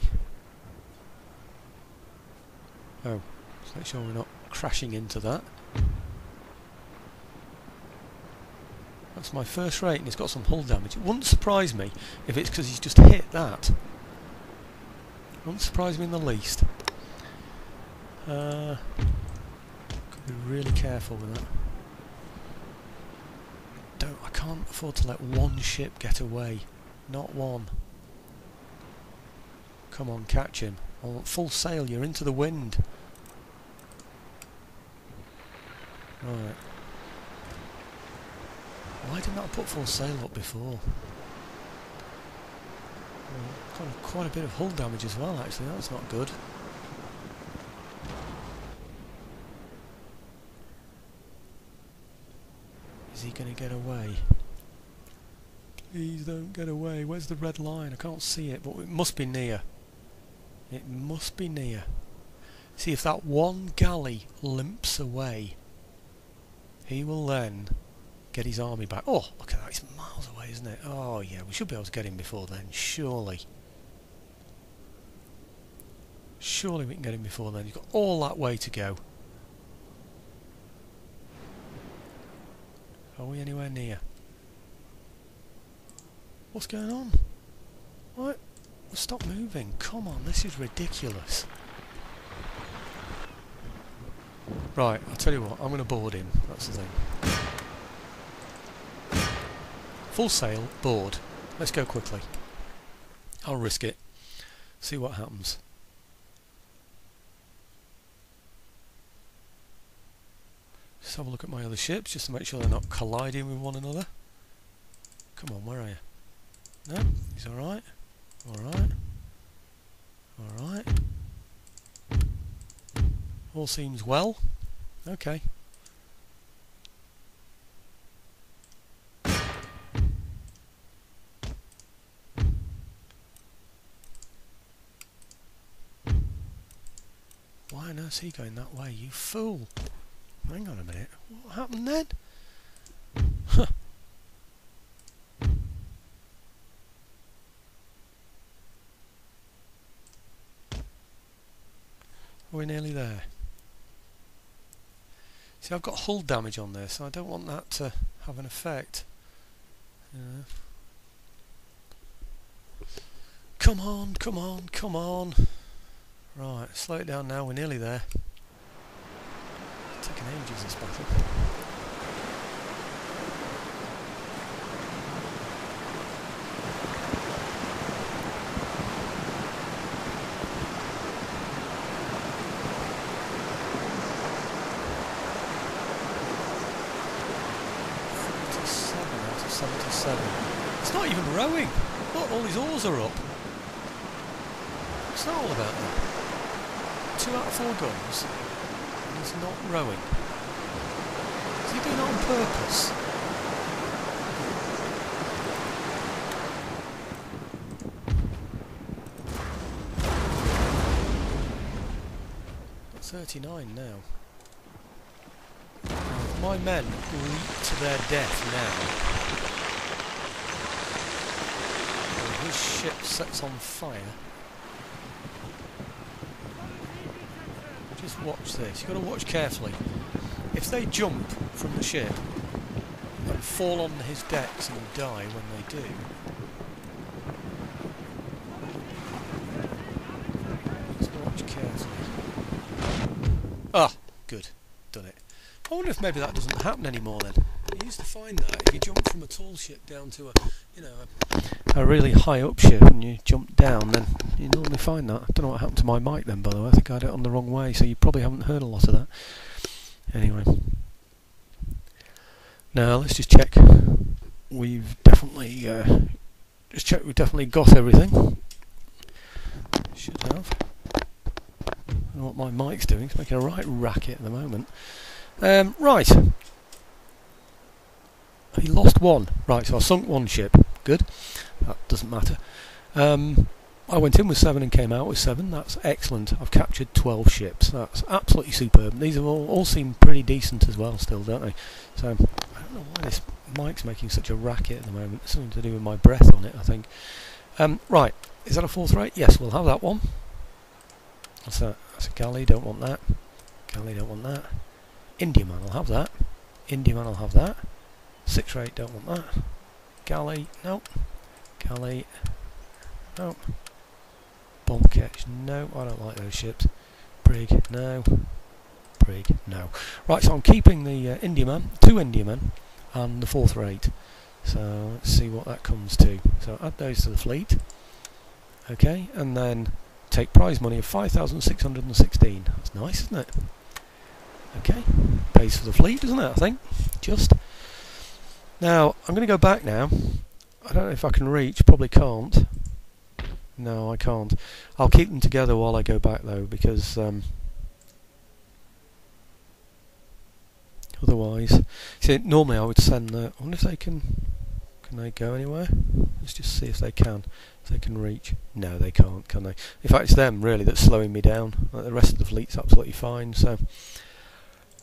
Oh, let's make sure we're not crashing into that. That's my first rate and it's got some hull damage. It wouldn't surprise me if it's because he's just hit that. It wouldn't surprise me in the least. Could be really careful with that. I can't afford to let one ship get away. Not one. Come on, catch him. Oh, full sail, you're into the wind. Right. Why didn't I put full sail up before? Well, quite a bit of hull damage as well, actually. That's not good. Is he going to get away? Please don't get away. Where's the red line? I can't see it, but it must be near. It must be near. See, if that one galley limps away, he will then get his army back. Oh, look at that. It's miles away, isn't it? Oh, yeah. We should be able to get him before then, surely. Surely we can get him before then. He's got all that way to go. Are we anywhere near? What's going on? What? Well, stop moving. Come on, this is ridiculous. Right, I'll tell you what, I'm going to board him. That's the thing. Full sail, board. Let's go quickly. I'll risk it. See what happens. Just have a look at my other ships, just to make sure they're not colliding with one another. Come on, where are you? No, he's alright. Alright. Alright. All seems well. Okay. Why on earth is he going that way, you fool? Hang on a minute. What happened then? Huh. We're nearly there. See, I've got hull damage on this, so I don't want that to have an effect. Come on, come on, come on. Right, slow it down now, we're nearly there. It's taken ages, this battle. It's not even rowing. Look, all his oars are up. What's that all about then? 2 out of 4 guns, and he's not rowing. Is he doing it on purpose? Got 39 now. My men leap to their death now. His ship sets on fire. Just watch this. You've got to watch carefully. If they jump from the ship and fall on his decks and die when they do, just watch carefully. Ah, good. Done it. I wonder if maybe that doesn't happen anymore then. You used to find that if you jump from a tall ship down to a really high up ship and you jump down, then you normally find that. I don't know what happened to my mic then, by the way. I think I had it on the wrong way, so you probably haven't heard a lot of that. Anyway. Now let's just check. We've definitely we've definitely got everything. Should have. I don't know what my mic's doing. It's making a right racket at the moment. Right. He lost one. Right, so I sunk one ship. Good. That doesn't matter. I went in with 7 and came out with 7. That's excellent. I've captured 12 ships. That's absolutely superb. These have all seem pretty decent as well still, don't they? So, I don't know why this mic's making such a racket at the moment. It's something to do with my breath on it, I think. Right, is that a 4th rate? Yes, we'll have that one. What's that? That's a galley, don't want that. Galley, don't want that. Indiaman, I'll have that. Indiaman, I'll have that. 6 rate, don't want that. Galley, nope. Galley, nope. Bomb catch, no, I don't like those ships. Brig, no. Brig, no. Right, so I'm keeping the Indiaman, 2 Indiamen, and the 4th rate. So let's see what that comes to. So add those to the fleet. Okay, and then take prize money of 5,616. That's nice, isn't it? Okay, pays for the fleet, doesn't it, I think? Just. Now, I'm going to go back now. I don't know if I can reach, probably can't. No, I can't. I'll keep them together while I go back though, because otherwise... See, normally I would send the... I wonder if they can they go anywhere? Let's just see if they can. If they can reach. No, they can't, can they? In fact, it's them, really, that's slowing me down. The rest of the fleet's absolutely fine, so...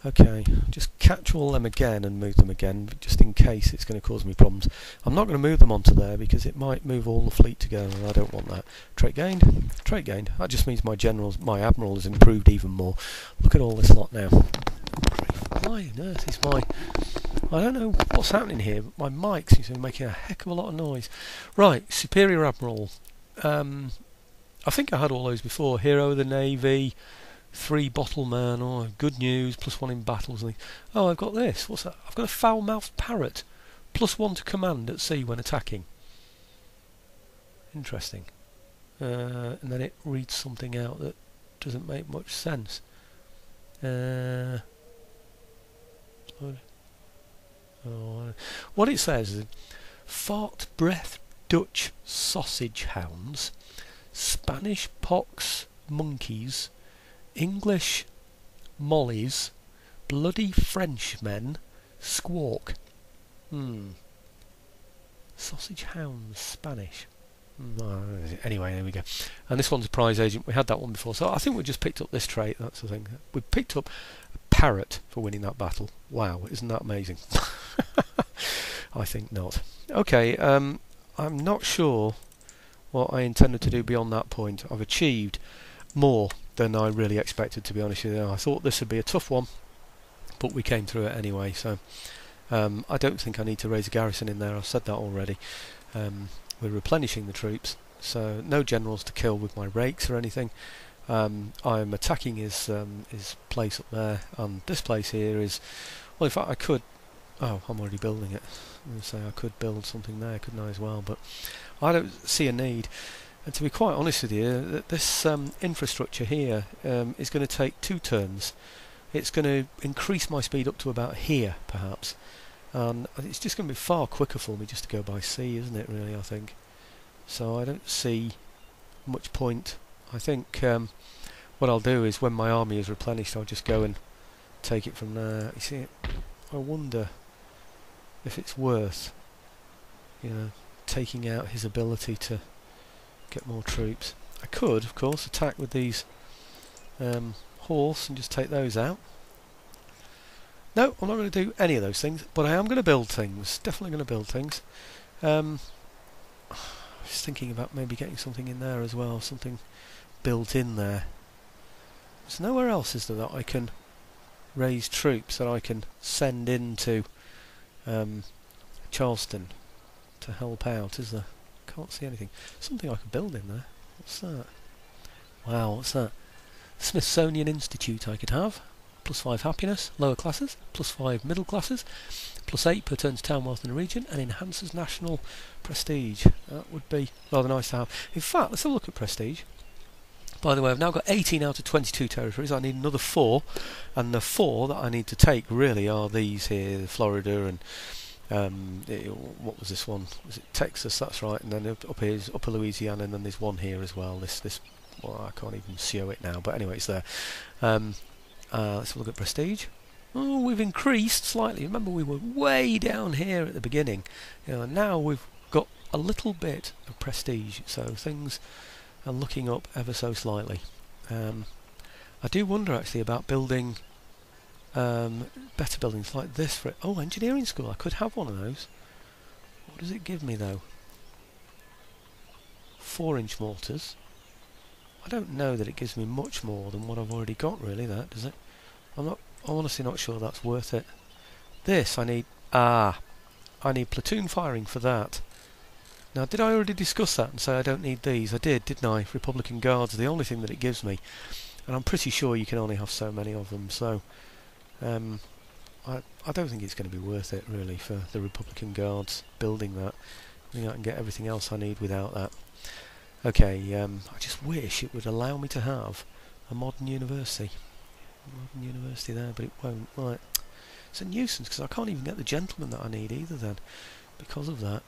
Okay, just catch all them again and move them again, just in case it's going to cause me problems. I'm not going to move them onto there because it might move all the fleet together and I don't want that. Trait gained, trait gained. That just means my admiral has improved even more. Look at all this lot now. Why on earth is my... I don't know what's happening here, but my mic seems to be making a heck of a lot of noise. Right, Superior Admiral. I think I had all those before. Hero of the Navy... 3 bottle man, oh good news, +1 in battles. Oh, I've got this, what's that? I've got a foul-mouthed parrot, +1 to command at sea when attacking. Interesting. And then it reads something out that doesn't make much sense. What it says is, fart breath Dutch sausage hounds, Spanish pox monkeys, English mollies, bloody Frenchmen, squawk. Sausage hounds, Spanish. Anyway, there we go. And this one's a prize agent. We had that one before, so I think we just picked up this trait. That's the thing. We picked up a parrot for winning that battle. Wow, isn't that amazing? I think not. Okay, I'm not sure what I intended to do beyond that point. I've achieved more than I really expected, to be honest with you. I thought this would be a tough one, but we came through it anyway, so I don't think I need to raise a garrison in there. I've said that already. We're replenishing the troops, so no generals to kill with my rakes or anything. I'm attacking his place up there, and this place here is... Well, in fact I could... Oh, I'm already building it. I was gonna say I could build something there, couldn't I, as well, but I don't see a need. And to be quite honest with you, this infrastructure here is going to take 2 turns. It's going to increase my speed up to about here, perhaps. And it's just going to be far quicker for me just to go by sea, isn't it, really, I think. So I don't see much point. I think what I'll do is when my army is replenished, I'll just go and take it from there. You see, I wonder if it's worth, you know, taking out his ability to get more troops. I could, of course, attack with these horse and just take those out. No, I'm not going to do any of those things, but I am going to build things. Definitely going to build things. I was thinking about maybe getting something in there as well, something built in there. There's nowhere else, is there, that I can raise troops that I can send into Charleston to help out, is there? Can't see anything. Something I could build in there. What's that? Wow, what's that? Smithsonian Institute I could have. +5 happiness, lower classes. +5 middle classes. +8 per turn to town wealth in the region, and enhances national prestige. That would be rather nice to have. In fact, let's have a look at prestige. By the way, I've now got 18 out of 22 territories. I need another 4, and the 4 that I need to take really are these here, Florida and what was this one? Was it Texas? That's right. And then up here is Upper Louisiana, and then there's one here as well. This well, I can't even show it now, but anyway, it's there. Let's have a look at prestige. Oh, we've increased slightly. Remember, we were way down here at the beginning. You know, and now we've got a little bit of prestige. So things and looking up ever so slightly. I do wonder actually about building better buildings like this for it. Oh, engineering school, I could have one of those. What does it give me though? 4-inch mortars. I don't know that it gives me much more than what I've already got really, that, does it? I'm honestly not sure that's worth it. This I need platoon firing for that. Now, did I already discuss that and say I don't need these? I did, didn't I? Republican Guards, the only thing that it gives me. And I'm pretty sure you can only have so many of them, so I don't think it's going to be worth it really for the Republican Guards building that. I think I can get everything else I need without that. Okay, I just wish it would allow me to have a modern university. A modern university there, but it won't. Right. It's a nuisance because I can't even get the gentleman that I need either then, because of that.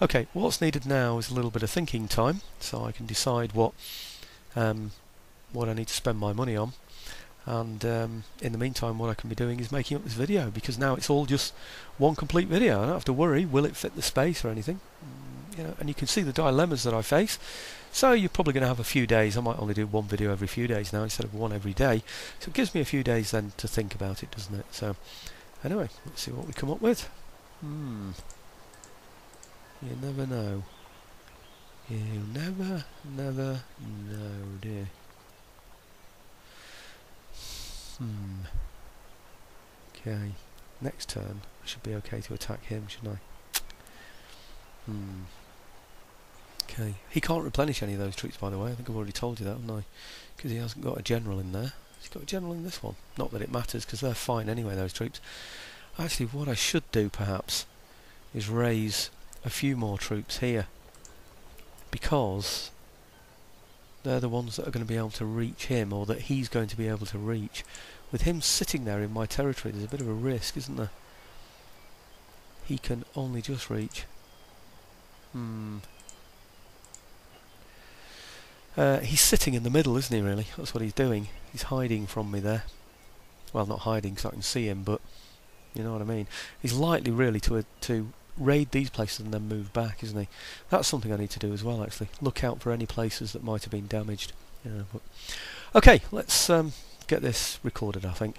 Okay, what's needed now is a little bit of thinking time, so I can decide what I need to spend my money on. And in the meantime, what I can be doing is making up this video, because now it's all just one complete video. I don't have to worry, will it fit the space or anything? You know, and you can see the dilemmas that I face. So you're probably going to have a few days. I might only do one video every few days now instead of one every day. So it gives me a few days then to think about it, doesn't it? So anyway, let's see what we come up with. You never know. You never know, dear. Okay, next turn I should be okay to attack him, shouldn't I? Okay, he can't replenish any of those troops, by the way. I think I've already told you that, haven't I? Because he hasn't got a general in there. He's got a general in this one. Not that it matters, because they're fine anyway, those troops. Actually, what I should do, perhaps, is raise a few more troops here, because they're the ones that are going to be able to reach him, or that he's going to be able to reach. With him sitting there in my territory, there's a bit of a risk, isn't there? He can only just reach. He's sitting in the middle, isn't he, really? That's what he's doing. He's hiding from me there. Well, not hiding because I can see him, but you know what I mean. He's likely really to raid these places and then move back, isn't he? That's something I need to do as well, actually. Look out for any places that might have been damaged. Okay, let's get this recorded, I think.